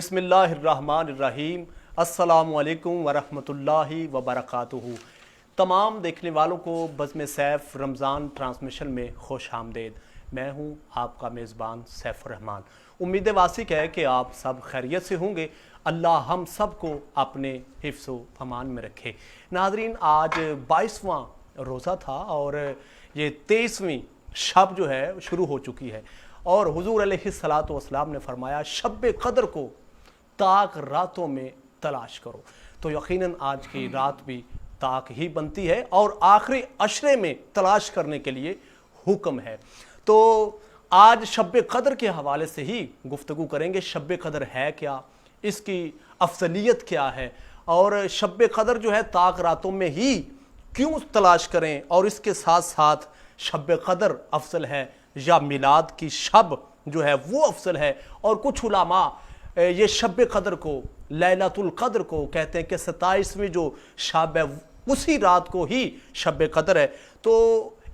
بسم اللہ الرحمن الرحیم۔ السلام علیکم ورحمۃ وبرکاتہ۔ تمام دیکھنے والوں کو بزم سیف رمضان ٹرانسمیشن میں خوش آمدید۔ میں ہوں آپ کا میزبان سیف الرحمان۔ امید واسق ہے کہ آپ سب خیریت سے ہوں گے۔ اللہ ہم سب کو اپنے حفظ و امان میں رکھے۔ ناظرین، آج 22واں روزہ تھا اور یہ 23ویں شب جو ہے شروع ہو چکی ہے، اور حضور علیہ الصلاۃ والسلام نے فرمایا شب قدر کو تاک راتوں میں تلاش کرو۔ تو یقیناً آج کی رات بھی تاک ہی بنتی ہے اور آخری عشرے میں تلاش کرنے کے لیے حکم ہے۔ تو آج شب قدر کے حوالے سے ہی گفتگو کریں گے۔ شب قدر ہے کیا، اس کی افضلیت کیا ہے، اور شب قدر جو ہے تاک راتوں میں ہی کیوں تلاش کریں، اور اس کے ساتھ ساتھ شب قدر افضل ہے یا میلاد کی شب جو ہے وہ افضل ہے۔ اور کچھ علماء یہ شب قدر کو، لیلۃ القدر کو کہتے ہیں کہ 27ویں جو شب ہے اسی رات کو ہی شب قدر ہے۔ تو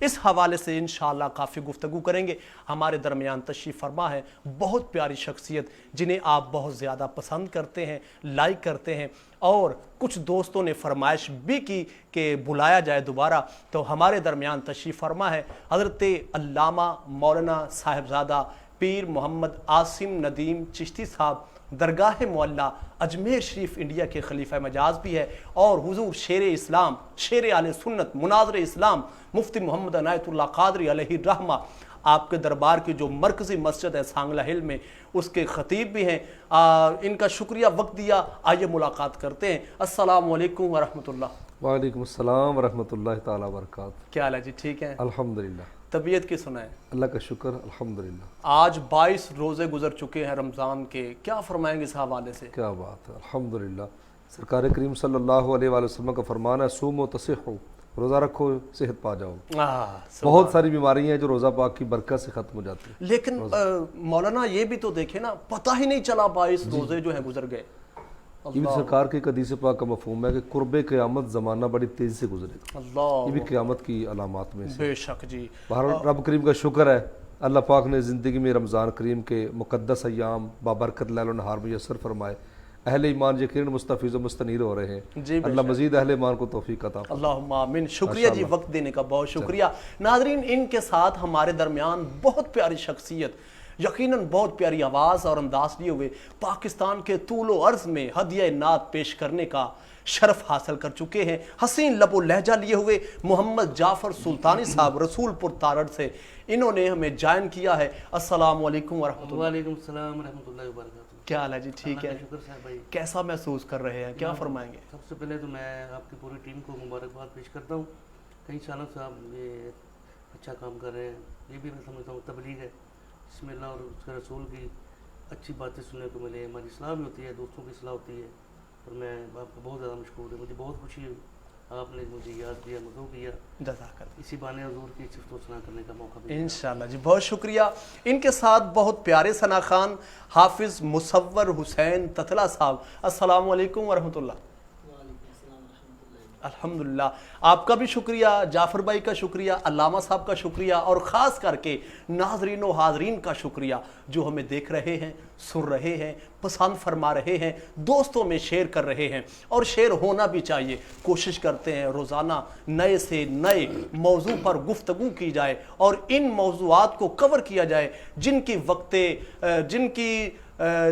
اس حوالے سے انشاءاللہ کافی گفتگو کریں گے۔ ہمارے درمیان تشریف فرما ہے بہت پیاری شخصیت جنہیں آپ بہت زیادہ پسند کرتے ہیں، لائک کرتے ہیں، اور کچھ دوستوں نے فرمائش بھی کی کہ بلایا جائے دوبارہ۔ تو ہمارے درمیان تشریف فرما ہے حضرت علامہ مولانا صاحبزادہ پیر محمد عاصم ندیم چشتی صاحب، درگاہ معلیٰ اجمیر شریف انڈیا کے خلیفہ مجاز بھی ہے، اور حضور شیر اسلام، شیر اہل سنت، مناظر اسلام مفتی محمد عنایت اللہ قادری علیہ الرحمہ، آپ کے دربار کی جو مرکزی مسجد ہے سانگلہ ہل میں، اس کے خطیب بھی ہیں۔ ان کا شکریہ وقت دیا۔ آئیے ملاقات کرتے ہیں۔ السلام علیکم ورحمۃ اللہ۔ وعلیکم السلام ورحمۃ اللہ تعالیٰ وبرکاتہ۔ کیا حال ہے جی؟ ٹھیک ہیں؟ الحمدللہ، طبیعت کی سنائیں؟ اللہ کا شکر، الحمدللہ۔ آج 22 روزے گزر چکے ہیں رمضان کے، کیا فرمائیں گے اس حوالے سے؟ کیا بات ہے، الحمدللہ۔ سرکار کریم صلی اللہ علیہ وآلہ وسلم کا فرمان ہے سومو تصحو، روزہ رکھو صحت پا جاؤ۔ بہت ساری بیماریاں ہیں جو روزہ پاک کی برکت سے ختم ہو جاتی ہیں۔ لیکن مولانا یہ بھی تو دیکھیں نا، پتہ ہی نہیں چلا 22 روزے جو ہیں گزر گئے۔ یہ بھی سرکار کے حدیث پاک کا مفہوم ہے کہ قرب قیامت زمانہ بڑی تیزی سے گزرے گا۔ اللہ، یہ بھی قیامت کی علامات میں سے۔ بے شک جی۔ بہرحال رب کریم کا شکر ہے، اللہ پاک نے زندگی میں رمضان کریم کے مقدس ایام بابرکت لیل و نہار میسر فرمائے۔ اہل ایمان یقیناً مستفیض و مستنیر ہو رہے ہیں۔ جی اللہ مزید اہل ایمان کو توفیق عطا فرمائے۔ اللہم آمین۔ شکریہ جی، وقت دینے کا بہت شکریہ۔ ناظرین، ان کے ساتھ ہمارے درمیان بہت پیاری شخصیت، یقیناً بہت پیاری آواز اور انداز لیے ہوئے پاکستان کے طول و عرض میں ہدیہ نعت پیش کرنے کا شرف حاصل کر چکے ہیں۔ حسین لب و لہجہ لیے ہوئے محمد جعفر سلطانی صاحب رسول پور تارڑ سے انہوں نے ہمیں جوائن کیا ہے۔ السلام علیکم ورحمۃ اللہ۔ وعلیکم السلام ورحمۃ اللہ وبرکاتہ۔ کیا حال ہے جی؟ ٹھیک ہے؟ شکر صاحب بھائی۔ کیسا محسوس کر رہے ہیں، کیا فرمائیں گے؟ سب سے پہلے تو میں آپ کی پوری ٹیم کو مبارکباد پیش کرتا ہوں۔ کئی سالوں سے آپ یہ اچھا کام کر رہے ہیں، یہ بھی میں سمجھتا ہوں تبلیغ ہے، جس میں اللہ اور اس کے رسول کی اچھی باتیں سننے کو ملے، ہماری اصلاح بھی ہوتی ہے، دوستوں کی اصلاح ہوتی ہے، اور میں آپ کو بہت زیادہ مشکور ہوں۔ مجھے بہت خوشی ہوئی آپ نے مجھے یاد کیا، مدعو کیا، جزاک اللہ۔ اسی بہانے حضور کی صفت و ثنا کرنے کا موقع ملا۔ انشاءاللہ جی، بہت شکریہ۔ ان کے ساتھ بہت پیارے ثنا خان حافظ مصور حسین تتلا صاحب، السلام علیکم ورحمۃ اللہ۔ الحمدللہ، آپ کا بھی شکریہ، جعفر بھائی کا شکریہ، علامہ صاحب کا شکریہ، اور خاص کر کے ناظرین و حاضرین کا شکریہ جو ہمیں دیکھ رہے ہیں، سن رہے ہیں، پسند فرما رہے ہیں، دوستوں میں شیئر کر رہے ہیں، اور شیئر ہونا بھی چاہیے۔ کوشش کرتے ہیں روزانہ نئے سے نئے موضوع پر گفتگو کی جائے اور ان موضوعات کو کور کیا جائے جن کی جن کی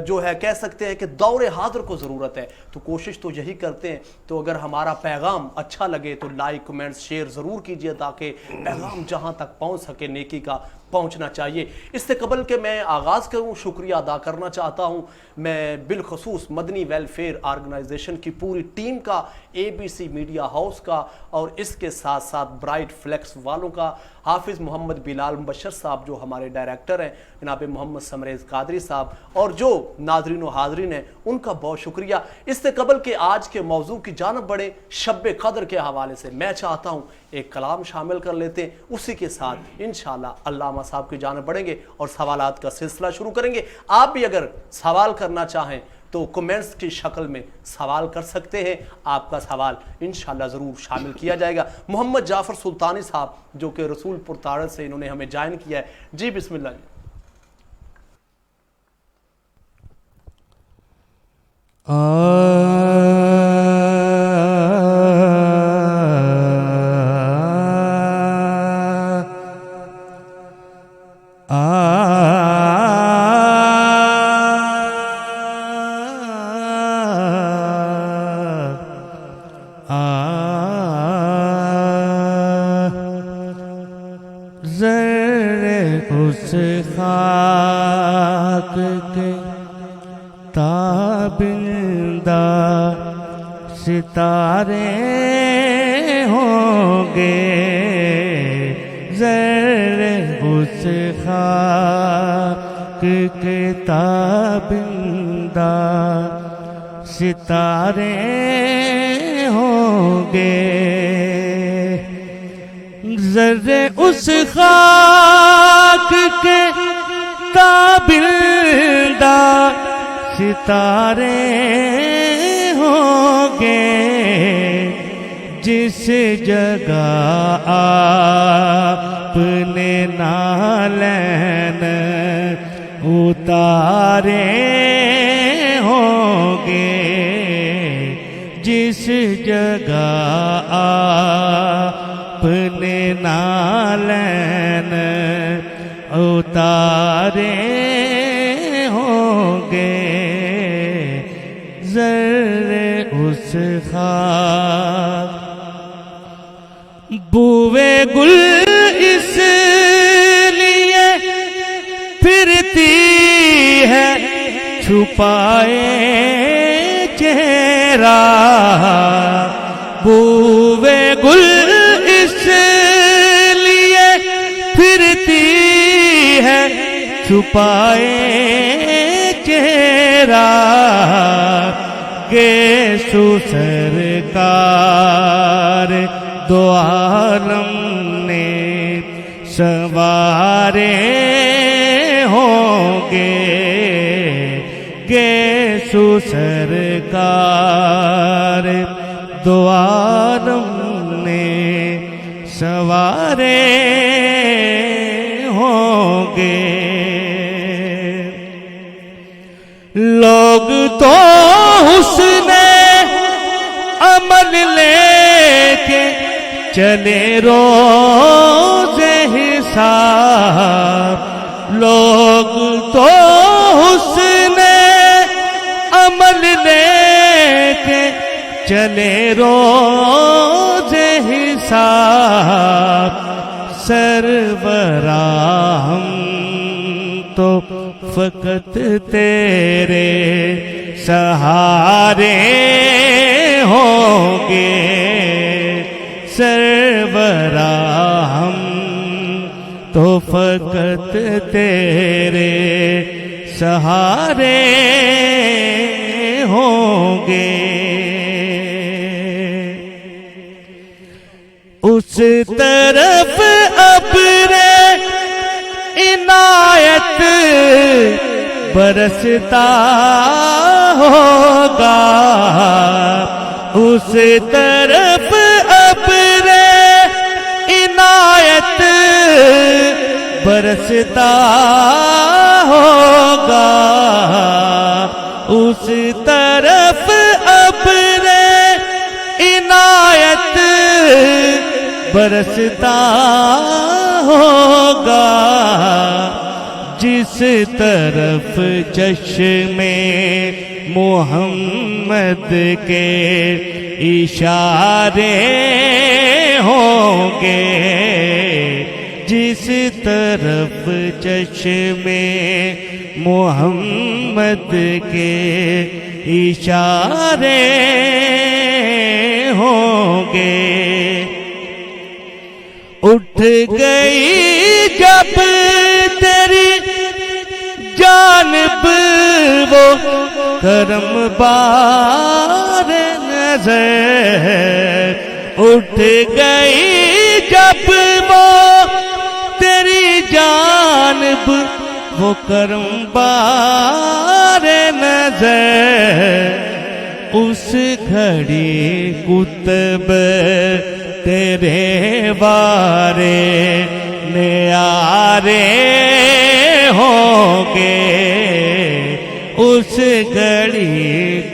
جو ہے کہہ سکتے ہیں کہ دور حاضر کو ضرورت ہے۔ تو کوشش تو یہی کرتے ہیں۔ تو اگر ہمارا پیغام اچھا لگے تو لائک، کمنٹس، شیئر ضرور کیجئے تاکہ پیغام جہاں تک پہنچ سکے نیکی کا پہنچنا چاہیے۔ اس سے قبل کہ میں آغاز کروں، شکریہ ادا کرنا چاہتا ہوں میں بالخصوص مدنی ویلفیئر آرگنائزیشن کی پوری ٹیم کا، ABC میڈیا ہاؤس کا، اور اس کے ساتھ ساتھ برائٹ فلیکس والوں کا، حافظ محمد بلال مبشر صاحب جو ہمارے ڈائریکٹر ہیں، جناب محمد سمریز قادری صاحب، اور جو ناظرین و حاضرین ہیں ان کا بہت شکریہ۔ اس سے قبل کہ آج کے موضوع کی جانب بڑھے، شب قدر کے حوالے سے میں چاہتا ہوں ایک کلام شامل کر لیتے ہیں، اسی کے ساتھ انشاءاللہ علامہ صاحب کی جانب بڑھیں گے اور سوالات کا سلسلہ شروع کریں گے۔ آپ بھی اگر سوال کرنا چاہیں تو کمنٹس کی شکل میں سوال کر سکتے ہیں، آپ کا سوال انشاءاللہ ضرور شامل کیا جائے گا۔ محمد جعفر سلطانی صاحب جو کہ رسول پور تارڑ سے انہوں نے ہمیں جوائن کیا ہے، جی بسم اللہ جی۔ ذرے اس خاک کے تابندہ ستارے ہوں گے، ذرے اس خاک کے تابندہ ستارے ہوں گے، ذرے اس خاک کے تابندہ ستارے ہوں گے، جس جگہ آپ نے نالین اتارے ہوں گے، جس جگہ آپ نے نالین اتارے ہوں گے، ذرے اس خاک بوئے گل اس لیے پھرتی ہے چھپائے چہرہ، بوئے گل اس لیے پھرتی ہے چھپائے چہرہ، گیسو سرکار دو عالم نے سوارے ہوں گے، گیسو سرکار دو عالم نے سوارے ہوں گے، لوگ تو حسن عمل لے کے چلے روز حساب، لوگ تو حسن عمل لے کے چلے روز حساب، سربراہ ہم تو فقط تیرے سہارے ہوں گے، سربراہ ہم تو فقط تیرے سہارے ہوں گے، اس طرف ابر عنایت برستا ہوگا، اس طرف ابر عنایت برستا ہوگا، اس طرف ابر عنایت برستا ہوگا، جس طرف چشمے محمد کے اشارے ہوں گے، جس طرف چشمے محمد کے اشارے ہوں گے، اٹھ گئی جب تیری جانب وہ کرم بار نظر، اٹھ گئی جب وہ تیری جانب وہ کرم بار نظر، اس گھڑی کتب تیرے وارے نیارے ہوں گے، اس گھڑی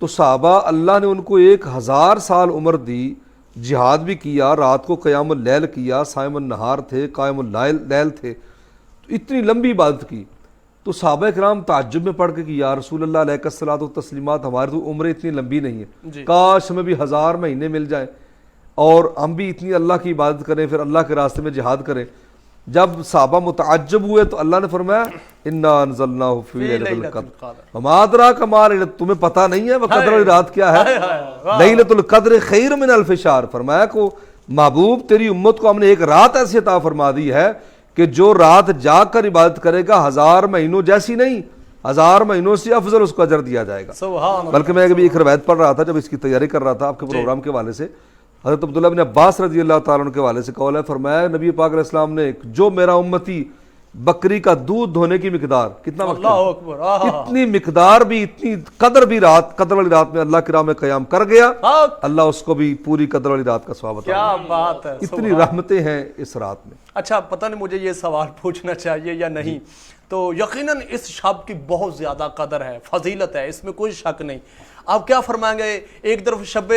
تو صحابہ اللہ نے ان کو 1000 سال عمر دی، جہاد بھی کیا، رات کو قیام اللیل کیا، صائم النہار تھے، قائم اللیل تھے، تو اتنی لمبی عبادت کی۔ تو صحابہ کرام تعجب میں پڑھ کے کہ یا رسول اللہ علیہ الصلوۃ والتسلیمات، ہماری تو عمریں اتنی لمبی نہیں ہے، کاش ہمیں بھی 1000 مہینے مل جائیں اور ہم بھی اتنی اللہ کی عبادت کریں، پھر اللہ کے راستے میں جہاد کریں۔ جب صحابہ متعجب ہوئے تو اللہ نے فرمایا انا انزلناہ فی لیلۃ القدر وما ادراک ما لیلۃ، تمہیں پتہ نہیں ہے وہ قدر والی رات کیا ہے؟ لیلۃ القدر خیر من الف شہر، فرمایا کو محبوب تیری امت کو ہم نے ایک رات ایسی عطا فرما دی ہے کہ جو رات جاگ کر عبادت کرے گا 1000 مہینوں جیسی نہیں، 1000 مہینوں سے افضل اس کو اجر دیا جائے گا۔ بلکہ میں ابھی ایک روایت پڑھ رہا تھا جب اس کی تیاری کر رہا تھا آپ کے پروگرام کے حوالے سے، حضرت عبداللہ بن عباس رضی اللہ تعالیٰ عنہ کے حوالے سے قول ہے، فرمایا نبی پاک علیہ السلام نے جو میرا امتی بکری کا دودھ دھونے کی مقدار، کتنا وقت، اللہ اکبر، اتنی مقدار بھی، اتنی قدر بھی رات، قدر والی رات میں اللہ کی راہ میں قیام کر گیا، اللہ اس کو بھی پوری قدر والی رات کا ثواب عطا کرے گا۔ کیا بات ہے، اتنی رحمتیں ہیں اس رات میں۔ اچھا پتہ نہیں مجھے یہ سوال پوچھنا چاہیے یا نہیں، تو یقیناً اس شب کی بہت زیادہ قدر ہے، فضیلت ہے، اس میں کوئی شک نہیں۔ آپ کیا فرمائیں گے، ایک طرف شب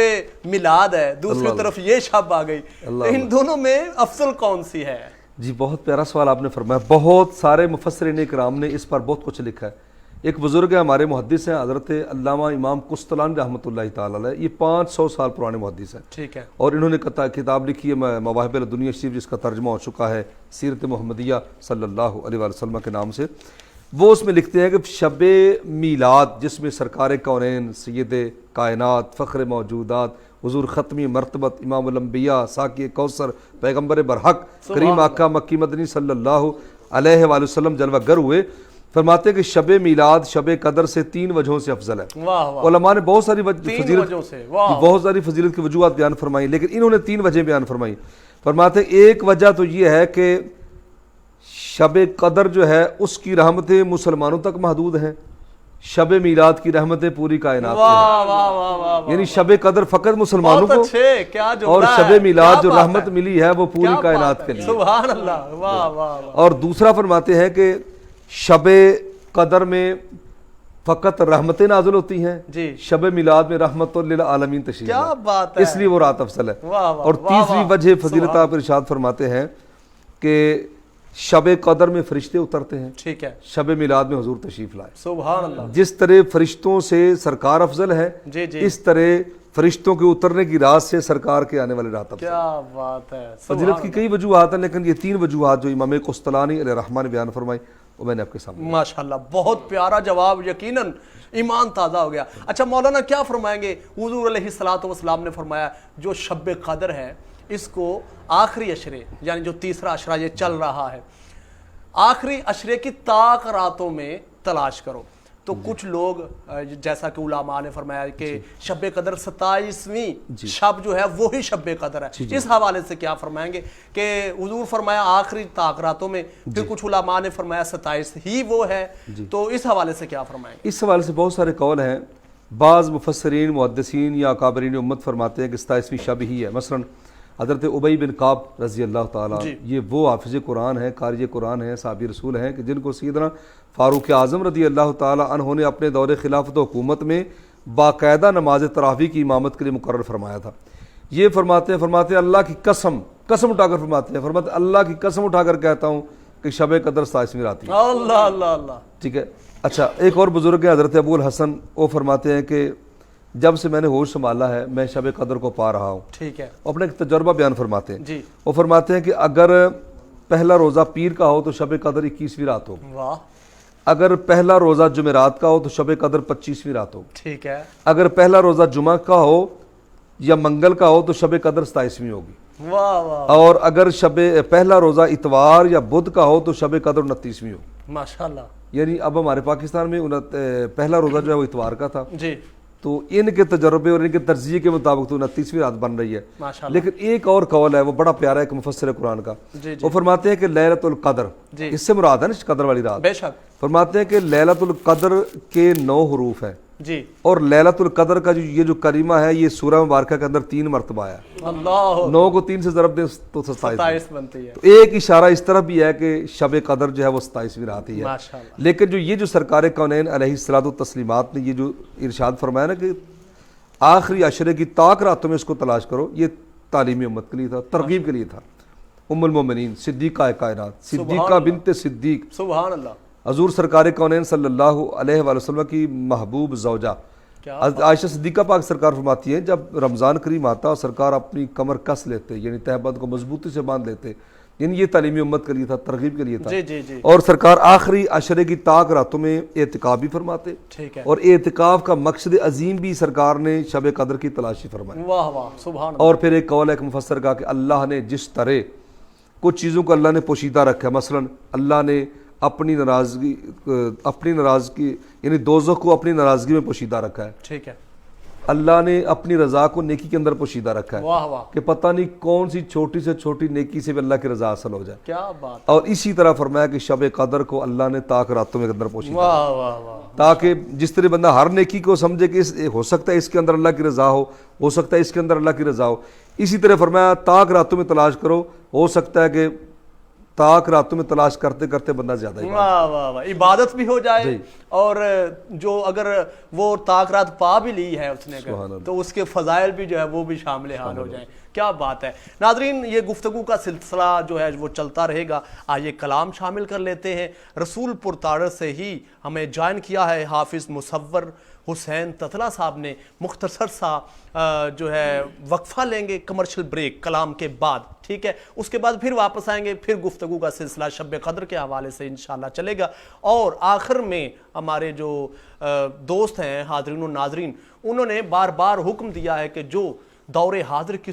میلاد ہے، دوسری طرف یہ شب آ گئی، تو ان دونوں میں افضل کون سی ہے؟ جی بہت پیارا سوال آپ نے فرمایا، بہت سارے مفسرین کرام نے اس پر بہت کچھ لکھا ہے۔ ایک بزرگ ہے ہمارے محدث ہیں حضرت علامہ امام قسطلانی رحمۃ اللہ تعالی علیہ، یہ 500 سال پرانے محدث ہیں، ٹھیک ہے، اور انہوں نے کتاب لکھی ہے مواہب الدنیا شریف، جس کا ترجمہ ہو چکا ہے سیرت محمدیہ صلی اللہ علیہ وسلم کے نام سے۔ وہ اس میں لکھتے ہیں کہ شب میلاد جس میں سرکار کونین، سید کائنات، فخر موجودات، حضور ختمی مرتبت، امام الانبیاء، ساقی کوثر، پیغمبر برحق، کریم آقا مکی مدنی صلی اللہ علیہ وآلہ وسلم جلوہ گر ہوئے، فرماتے ہیں کہ شب میلاد شب قدر سے 3 وجہوں سے افضل ہے۔ علماء نے بہت ساری بہت ساری فضیلت کی وجوہات بیان فرمائی، لیکن انہوں نے 3 وجہ بیان فرمائی۔ فرماتے ہیں ایک وجہ تو یہ ہے کہ شب قدر جو ہے اس کی رحمتیں مسلمانوں تک محدود ہیں، شب میلاد کی رحمتیں پوری کائنات میں، یعنی شب قدر فقط مسلمانوں کو، اور شب میلاد جو رحمت ملی ہے وہ پوری کائنات کے لیے۔ سبحان اللہ، واہ واہ۔ اور دوسرا فرماتے ہیں کہ شب قدر میں فقط رحمتیں نازل ہوتی ہیں، شب میلاد میں رحمت للعالمین تشریف ہے، اس لیے وہ رات افضل ہے۔ اور تیسری وجہ فضیلت آپ ارشاد فرماتے ہیں کہ شب قدر میں فرشتے اترتے ہیں، ٹھیک ہے، شب میلاد میں حضور تشریف لائے، سبحان اللہ۔ جس طرح فرشتوں سے سرکار افضل ہے، اس طرح فرشتوں کے اترنے کی رات سے سرکار کے آنے والے رات افضل۔ کیا بات ہے، فضیلت کی کئی وجوہات ہیں، لیکن یہ 3 وجوہات جو امام قسطلانی علیہ الرحمہ نے بیان فرمائی وہ میں نے آپ کے سامنے۔ ماشاءاللہ، بہت پیارا جواب، یقیناً ایمان تازہ ہو گیا۔ اچھا مولانا کیا فرمائیں گے، حضور علیہ الصلوۃ والسلام نے فرمایا جو شب قدر ہے اس کو آخری عشرے، یعنی جو تیسرا عشرہ یہ چل رہا ہے، آخری عشرے کی طاق راتوں میں تلاش کرو۔ تو کچھ لوگ جیسا کہ علماء نے فرمایا کہ شب قدر 27ویں شب جو ہے وہی شب قدر ہے، اس حوالے سے کیا فرمائیں گے کہ حضور فرمایا آخری طاق راتوں میں، پھر کچھ علماء نے فرمایا 27 ہی وہ ہے، تو اس حوالے سے کیا فرمائیں گے؟ اس حوالے سے بہت سارے قول ہیں، بعض مفسرین محدثین یا اکابرین امت فرماتے ہیں کہ 27ویں شب ہی ہے۔ مثلا حضرت ابی بن کعب رضی اللہ تعالیٰ، یہ وہ حافظ قرآن ہیں، قاری قرآن ہیں، صحابی رسول ہیں کہ جن کو سیدنا فاروق اعظم رضی اللہ تعالیٰ عنہ نے اپنے دور خلافت و حکومت میں باقاعدہ نماز تراویح کی امامت کے لیے مقرر فرمایا تھا۔ یہ فرماتے ہیں اللہ کی قسم اٹھا کر فرماتے ہیں اللہ کی قسم اٹھا کر کہتا ہوں کہ شب قدر 27ویں رات ہے۔ اللہ اللہ اللہ، ٹھیک ہے۔ اچھا ایک اور بزرگ ہیں حضرت ابو الحسن، وہ فرماتے ہیں کہ جب سے میں نے ہوش سنبھالا ہے میں شب قدر کو پا رہا ہوں، ٹھیک ہے، اپنا ایک تجربہ بیان فرماتے ہیں۔ وہ فرماتے ہیں کہ اگر پہلا روزہ پیر کا ہو تو شب قدر 21ویں رات ہو، اگر پہلا روزہ جمعرات کا ہو تو شب قدر 25ویں رات ہو، ٹھیک ہے، اگر پہلا روزہ جمعہ کا ہو یا منگل کا ہو تو شب قدر 27ویں ہوگی، اور اگر پہلا روزہ اتوار یا بدھ کا ہو تو شب قدر 29ویں ہو۔ ماشاءاللہ، یعنی اب ہمارے پاکستان میں پہلا روزہ جو ہے وہ اتوار کا تھا، تو ان کے تجربے اور ان کے تجزیے کے مطابق تو 29ویں رات بن رہی ہے۔ لیکن ایک اور قول ہے وہ بڑا پیارا ہے ایک مفسر قرآن کا، وہ فرماتے ہیں کہ لیلۃ القدر، اس سے مراد ہے نا قدر والی رات، بے شک، فرماتے ہیں کہ لیلۃ القدر کے 9 حروف ہیں، جی اور لیلۃ القدر کا یہ جو کریمہ ہے یہ سورہ مبارکہ کے اندر 3 مرتبہ آیا. اللہ 9 کو 3 سے ضرب دیں تو 27. 27 بنتی ہے. تو ایک اشارہ اس طرف بھی ہے کہ شب قدر جو ہے وہ 27ویں رات ہی ہے. ماشاءاللہ. لیکن جو یہ جو سرکار کونین علیہ الصلوۃ والتسلیمات نے یہ جو ارشاد فرمایا نا کہ آخری عشرے کی طاق راتوں میں اس کو تلاش کرو، یہ تعلیمی امت کے لیے تھا، ترغیب کے لیے تھا. ام المومنین صدیقہ کائنات صدیقہ بنت صدیق سبحان اللہ. حضور سرکار کونین صلی اللہ علیہ وآلہ وسلم کی محبوب زوجہ عائشہ صدیقہ پاک سرکار فرماتی ہیں جب رمضان کریم آتا سرکار اپنی کمر کس لیتے، یعنی تہبند کو مضبوطی سے باندھ لیتے. یعنی یہ تعلیمی امت کے لیے تھا، ترغیب کے لیے تھا. جی جی جی. اور سرکار آخری عشرے کی طاق راتوں میں اعتکاف بھی فرماتے. ٹھیک ہے. اور اعتکاف کا مقصد عظیم بھی سرکار نے شب قدر کی تلاشی فرمائی. واہ واہ سبحان اللہ. اور پھر ایک قول ہے ایک مفسر کا کہ اللہ نے جس طرح کچھ چیزوں کو اللہ نے پوشیدہ رکھا ہے، مثلا اللہ نے اپنی ناراضگی یعنی دوزخ کو اپنی ناراضگی میں پوشیدہ رکھا ہے. ٹھیک ہے. اللہ نے اپنی رضا کو نیکی کے اندر پوشیدہ رکھا ہے. واہ واہ کہ پتہ نہیں کون سی چھوٹی سے چھوٹی نیکی سے بھی اللہ کی رضا حاصل ہو جائے. کیا بات. اور اسی طرح فرمایا کہ شب قدر کو اللہ نے طاق راتوں میں اندر پوشیدہ رکھا واہ واہ واہ. تاکہ جس طرح بندہ ہر نیکی کو سمجھے کہ ہو سکتا ہے اس کے اندر اللہ کی رضا ہو سکتا ہے اس کے اندر اللہ کی رضا ہو، اسی طرح فرمایا طاق راتوں میں تلاش کرو، ہو سکتا ہے کہ طاق راتوں میں تلاش کرتے کرتے بندہ زیادہ ہی واہ واہ واہ عبادت بھی ہو جائے. جی. اور جو اگر وہ طاق رات پا بھی لی ہے اس نے سبحان اللہ. تو اس کے فضائل بھی جو ہے وہ بھی شامل حال ہو جائیں. کیا بات ہے. ناظرین یہ گفتگو کا سلسلہ جو ہے وہ چلتا رہے گا. آئیے کلام شامل کر لیتے ہیں. رسول پرتارہ سے ہی ہمیں جوائن کیا ہے حافظ مصور حسین تتلہ صاحب نے. مختصر سا جو ہے وقفہ لیں گے کمرشل بریک کلام کے بعد، ٹھیک ہے. اس کے بعد پھر واپس آئیں گے، پھر گفتگو کا سلسلہ شب قدر کے حوالے سے انشاءاللہ چلے گا. اور آخر میں ہمارے جو دوست ہیں حاضرین و ناظرین انہوں نے بار بار حکم دیا ہے کہ جو دور حاضر کی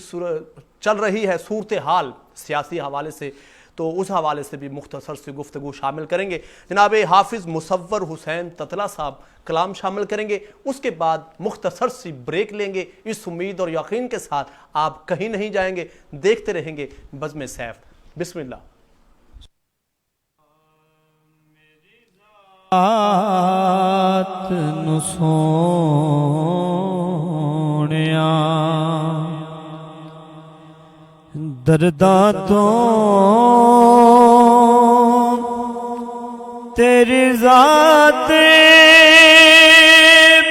چل رہی ہے صورتحال سیاسی حوالے سے، تو اس حوالے سے بھی مختصر سی گفتگو شامل کریں گے. جناب حافظ مصور حسین تتلہ صاحب کلام شامل کریں گے، اس کے بعد مختصر سی بریک لیں گے. اس امید اور یقین کے ساتھ آپ کہیں نہیں جائیں گے، دیکھتے رہیں گے بزم سیف. بسم اللہ. نو سونیا درداں تو تیری ذات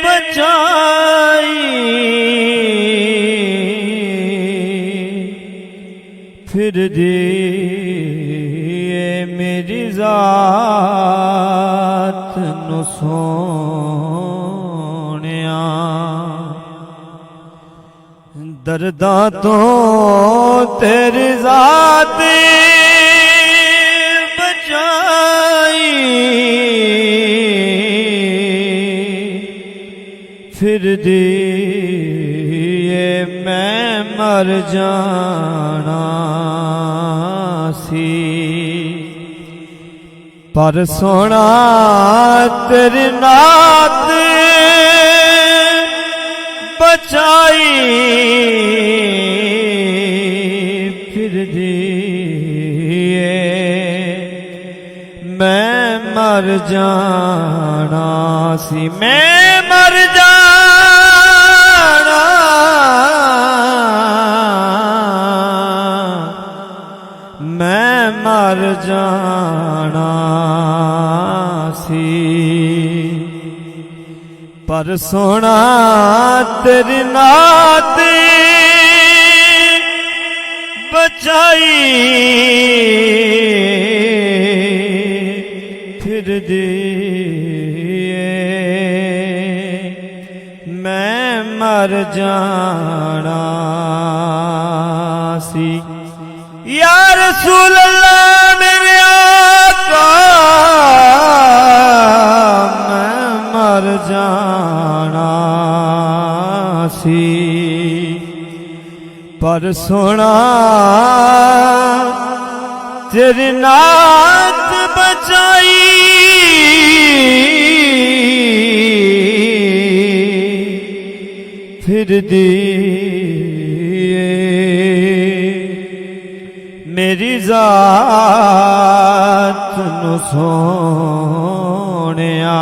بچائی پھر دیے میری ذات نو سونیا درداں تو تیری ذات بچائی پھر دیے میں مر جانا سی پر سونا تیری نات بچائی پھر دیے میں مر جانا سی میں مر جانا میں مر جانا سی پر سونا تیری نات بچائی پھر دیے میں مر جانا سی. یا رسول اللہ میرے آقا میں مر جانا سی پر سونا تیری نات بچائی پھر دیے میری ذات نو سونیا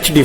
HD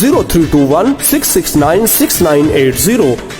0321-669-6980,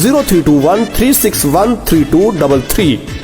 0321-361-3233,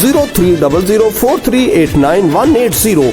03004389-180।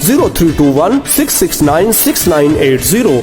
0321 669 6980,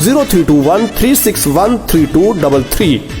0321 361 3233,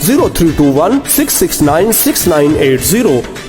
0321 669 6980,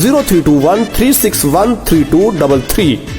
0321 361 3233,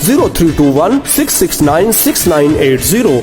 0321 669 6980,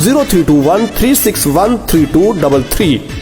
0321 361 3233,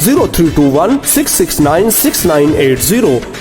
0321 669 6980,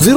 0।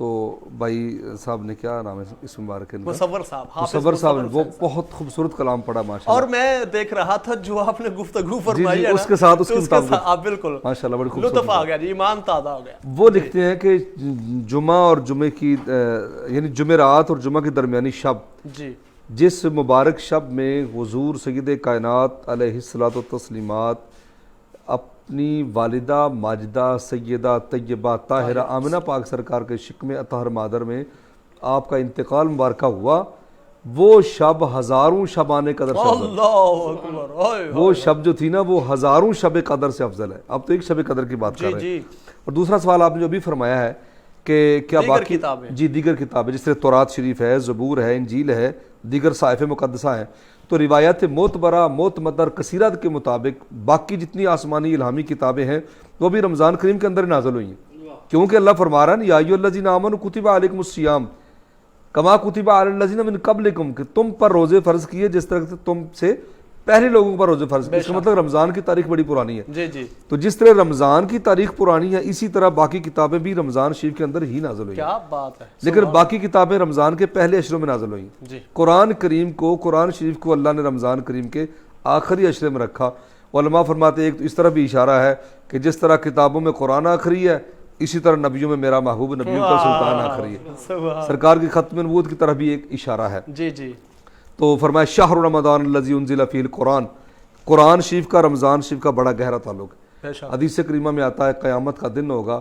تو بھائی صاحب نے کیا نام ہے اس مبارک ان کا؟ مصور صاحب، حافظ مصور صاحب نے وہ صاحب۔ بہت خوبصورت کلام پڑھا ماشاء اور میں دیکھ رہا تھا جو آپ نے گفتگو فرمائی ہے اس کے ساتھ اس تو کے مطابق آپ بالکل ماشاء اللہ بڑی خوبصورت لطف آ گیا جی، ایمان تازہ ہو گیا۔ وہ لکھتے ہیں کہ جمعہ اور جمعے کی یعنی جمعرات اور جمعہ کی درمیانی شب، جی جس مبارک شب میں حضور سید کائنات علیہ الصلوۃ والتسلیمات اپنی والدہ ماجدہ سیدہ طیبہ طاہرہ آمنہ پاک سرکار کے شکم اطہر مادر میں آپ کا انتقال مبارکہ ہوا، وہ شب ہزاروں شبان قدر سے افضل ہے۔ اللہ اکبر، وہ شب جو تھی نا وہ ہزاروں شب قدر سے افضل ہے۔ اب تو ایک شب قدر کی بات کر رہے ہیں۔ اور دوسرا سوال آپ نے جو بھی فرمایا ہے کہ کیا باقی جی دیگر کتابیں جس طرح تورات شریف ہے، زبور ہے، انجیل ہے، دیگر صحائف مقدسہ ہیں، تو روایات معتبرہ معتمدر کثیرت کے مطابق باقی جتنی آسمانی الہامی کتابیں ہیں وہ بھی رمضان کریم کے اندر نازل ہوئی ہیں، کیونکہ اللہ فرما رہا ہے یا ایھا الذین آمنوا کتب علیکم الصیام کما کتب علی الذین من قبلکم، کہ تم پر روزے فرض کیے جس طرح سے تم سے پہلے لوگوں پر روزے فرض کیے۔ اس کا مطلب رمضان کی تاریخ بڑی پرانی ہے۔ جی جی، تو جس طرح رمضان کی تاریخ پرانی ہے اسی طرح باقی کتابیں بھی رمضان شریف کے اندر ہی نازل ہوئی ہیں، کیا بات ہے۔ لیکن باقی کتابیں رمضان کے پہلے اشروں میں نازل ہوئی ہیں۔ جی قرآن کریم کو، قرآن شریف کو اللہ نے رمضان کریم کے آخری اشرے میں رکھا۔ علماء فرماتے ہیں ایک تو اس طرح بھی اشارہ ہے کہ جس طرح کتابوں میں قرآن آخری ہے اسی طرح نبیوں میں میرا محبوب نبیوں کا سلطان آخری ہے، سرکار کی ختم نبوت کی طرف بھی ایک اشارہ ہے۔ جی جی، تو فرمایا شہر رمضان الذی انزل فیہ القرآن، قرآن شریف کا رمضان شریف کا بڑا گہرا تعلق ہے۔ حدیث کریمہ میں آتا ہے قیامت کا دن ہوگا،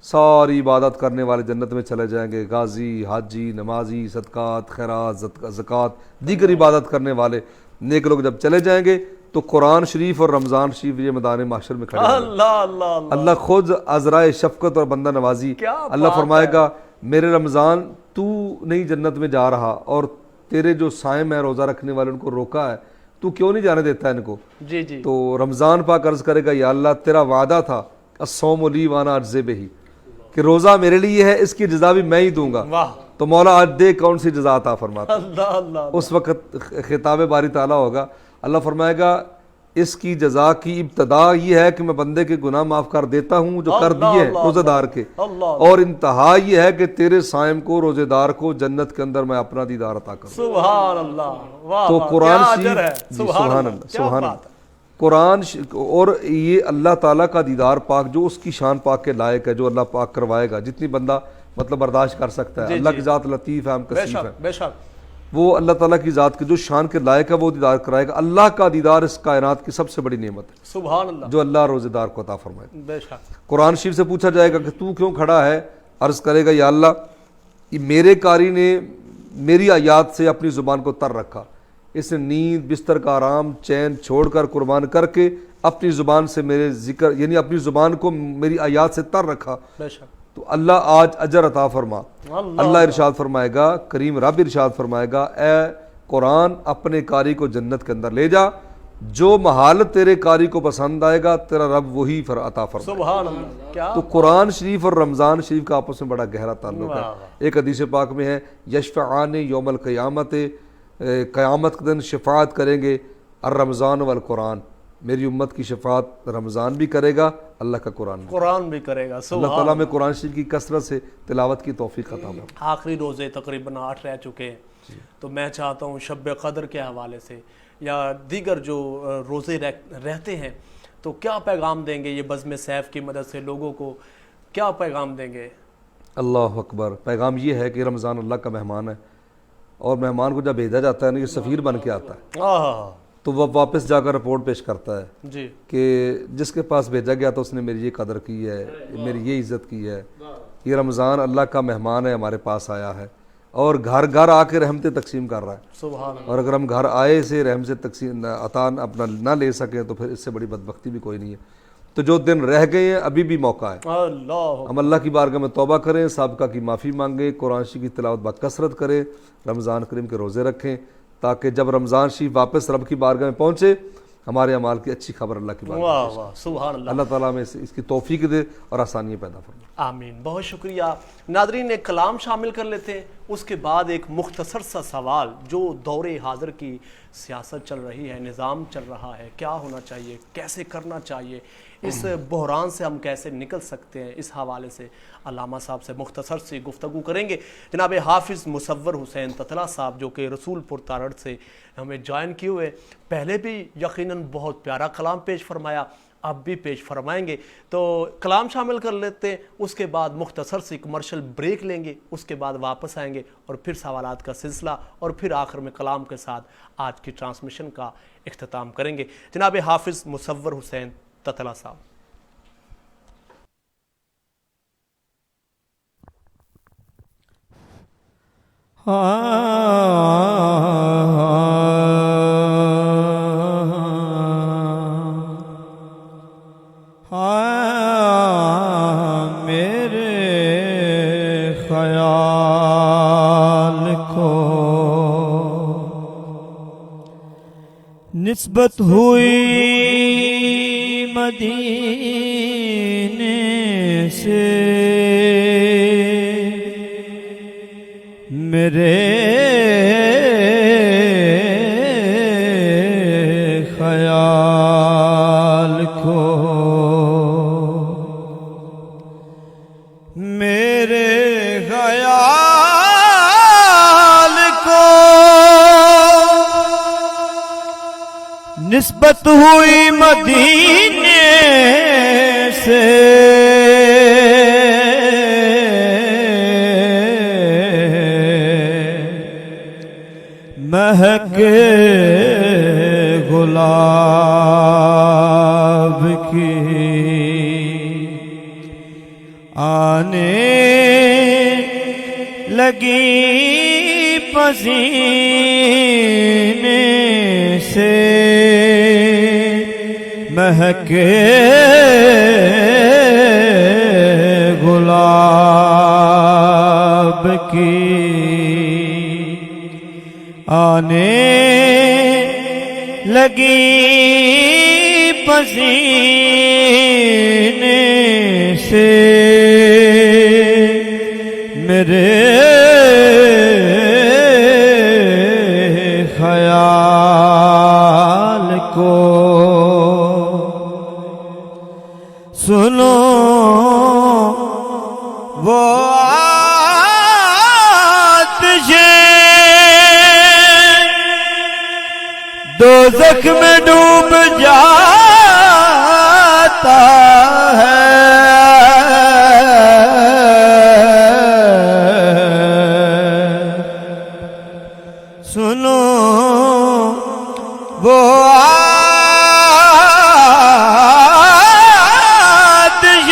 ساری عبادت کرنے والے جنت میں چلے جائیں گے، غازی، حاجی، نمازی، صدقات، خیرات، زکوٰۃ، دیگر عبادت کرنے والے نیک لوگ جب چلے جائیں گے تو قرآن شریف اور رمضان شریف یہ میدان محشر میں کھڑے ہوں گے۔ اللہ خود عذرائے شفقت اور بندہ نوازی، اللہ فرمائے گا میرے رمضان تو نہیں جنت میں جا رہا اور تیرے جو صائم ہیں روزہ رکھنے والے ان کو روکا ہے، تو کیوں نہیں جانے دیتا ان کو؟ جی جی، تو رمضان پاک عرض کرے گا یا اللہ تیرا وعدہ تھا الصوم لی وانا اجزی بہ، کہ روزہ میرے لیے ہے اس کی جزا بھی میں ہی دوں گا۔ تو مولا آج دے کون سی جزا عطا فرماتا۔ اس وقت خطاب باری تعالیٰ ہوگا، اللہ فرمائے گا اس کی جزا کی ابتدا یہ ہے کہ میں بندے کے گناہ معاف کر دیتا ہوں جو کر دیے روزہ دار کے، اور انتہا یہ ہے کہ تیرے صائم کو روزے دار کو جنت کے اندر میں اپنا دیدار عطا کروں۔ سبحان اللہ، تو قرآن شریف، سبحان اللہ سبحان اللہ، قرآن اور یہ اللہ تعالیٰ کا دیدار پاک جو اس کی شان پاک کے لائق ہے، جو اللہ پاک کروائے گا، جتنی بندہ مطلب برداشت کر سکتا ہے۔ اللہ کی ذات لطیف ہے، ہم کثیف ہے، بے شک وہ اللہ تعالیٰ کی ذات کے جو شان کے لائق ہے وہ دیدار کرائے گا۔ اللہ کا دیدار اس کائنات کی سب سے بڑی نعمت ہے، سبحان اللہ، جو اللہ روزے دار کو عطا فرمائے۔ بے شک قرآن شریف سے پوچھا جائے گا کہ تو کیوں کھڑا ہے، عرض کرے گا یا اللہ میرے قاری نے میری آیات سے اپنی زبان کو تر رکھا، اس نے نیند بستر کا آرام چین چھوڑ کر قربان کر کے اپنی زبان سے میرے ذکر یعنی اپنی زبان کو میری آیات سے تر رکھا، بے شک۔ تو اللہ آج اجر عطا فرما۔ اللہ ارشاد فرمائے گا، کریم رب ارشاد فرمائے گا اے قرآن اپنے قاری کو جنت کے اندر لے جا، جو محالت تیرے قاری کو پسند آئے گا تیرا رب وہی عطا فرمائے۔ سبحان اللہ، کیا تو قرآن شریف اور رمضان شریف کا آپس میں بڑا گہرا تعلق ہے۔ ایک حدیث پاک میں ہے یشفعان یوم القیامت، قیامت کے دن شفاعت کریں گے الرمضان والقرآن، میری امت کی شفاعت رمضان بھی کرے گا، اللہ کا قرآن بھی کرے گا۔ اللہ تعالیٰ میں قرآن شریف کی کثرت سے تلاوت کی توفیق عطا فرمائے۔ آخری روزے تقریباً 8 رہ چکے ہیں، تو میں چاہتا ہوں شب قدر کے حوالے سے یا دیگر جو روزے رہتے ہیں تو کیا پیغام دیں گے؟ یہ بزم سیف کی مدد سے لوگوں کو کیا پیغام دیں گے؟ اللہ اکبر، پیغام یہ ہے کہ رمضان اللہ کا مہمان ہے، اور مہمان کو جب بھیجا جاتا ہے نا یہ سفیر بن کے آتا ہے، تو وہ واپس جا کر رپورٹ پیش کرتا ہے جی کہ جس کے پاس بھیجا گیا تھا اس نے میری یہ قدر کی ہے، میری یہ عزت کی ہے، یہ رمضان اللہ کا مہمان ہے، ہمارے پاس آیا ہے اور گھر گھر آ کے رحمتیں تقسیم کر رہا ہے۔ سبحان اللہ۔ اور اگر ہم گھر آئے سے رحم سے تقسیم عطا اپنا نہ لے سکیں تو پھر اس سے بڑی بدبختی بھی کوئی نہیں ہے۔ تو جو دن رہ گئے ہیں ابھی بھی موقع ہے، ہم اللہ کی بارگاہ میں توبہ کریں، سابقہ کی معافی مانگیں، قرآن شریف کی تلاوت بکثرت کریں، رمضان کریم کے روزے رکھیں، تاکہ جب رمضان شریف واپس رب کی بارگاہ میں پہنچے ہمارے اعمال کی اچھی خبر اللہ کی بارگاہ میں پہنچے۔ سبحان اللہ، اللہ تعالیٰ میں اس کی توفیق دے اور آسانیاں پیدا فرمائے۔ آمین، بہت شکریہ۔ ناظرین ایک کلام شامل کر لیتے ہیں، اس کے بعد ایک مختصر سا سوال جو دور حاضر کی سیاست چل رہی ہے، نظام چل رہا ہے، کیا ہونا چاہیے، کیسے کرنا چاہیے، اس بحران سے ہم کیسے نکل سکتے ہیں، اس حوالے سے علامہ صاحب سے مختصر سی گفتگو کریں گے۔ جناب حافظ مصور حسین تتلا صاحب جو کہ رسول پور تارڑ سے ہمیں جوائن کیے ہوئے، پہلے بھی یقیناً بہت پیارا کلام پیش فرمایا، اب بھی پیش فرمائیں گے، تو کلام شامل کر لیتے ہیں، اس کے بعد مختصر سی کمرشل بریک لیں گے، اس کے بعد واپس آئیں گے اور پھر سوالات کا سلسلہ اور پھر آخر میں کلام کے ساتھ آج کی ٹرانسمیشن کا اختتام کریں گے۔ جناب حافظ مصور حسین تتلا صاحب۔ میرے خیال کو نسبت ہوئی مدینے سے، میرے خیال کو، میرے خیال کو نسبت ہوئی مدینے سے، مہک گلاب کی آنے لگی پسینے سے، مہک گلاب کی آنے لگی پسینے سے، میرے خیال کو سنو وہ دوزخ میں ڈوب جاتا ہے، سنو وہ آتش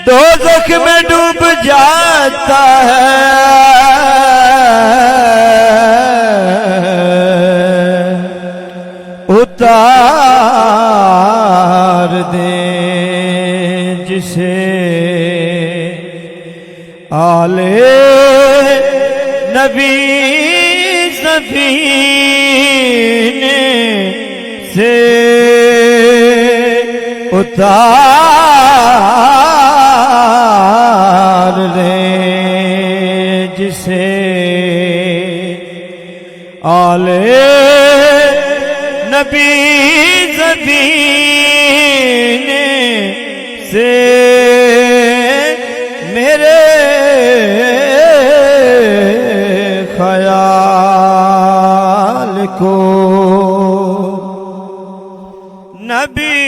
دوزخ میں ڈوب جاتا ہے، اتار دیں جسے آلے نبی سفینے سے، اتار دیں جسے آلے نبی زبینے سے، میرے خیال کو نبی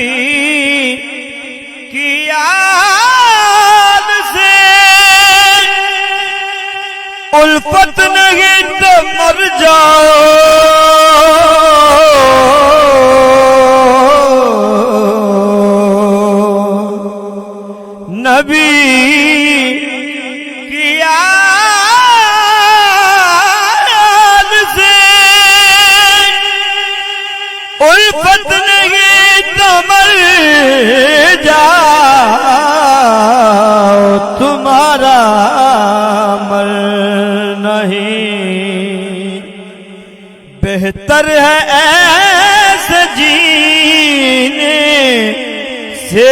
کی یاد سے الفت نہیں تو مر جاؤ، نبی کی یاد سے الفت نہیں تو مر جاؤ، تمہارا مر نہیں بہتر ہے ایسے جینے سے،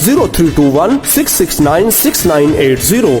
0321-669-6980,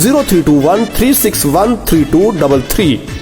0321-361-3233,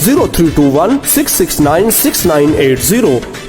0321-669-6980,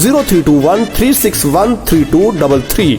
0321-361-3233,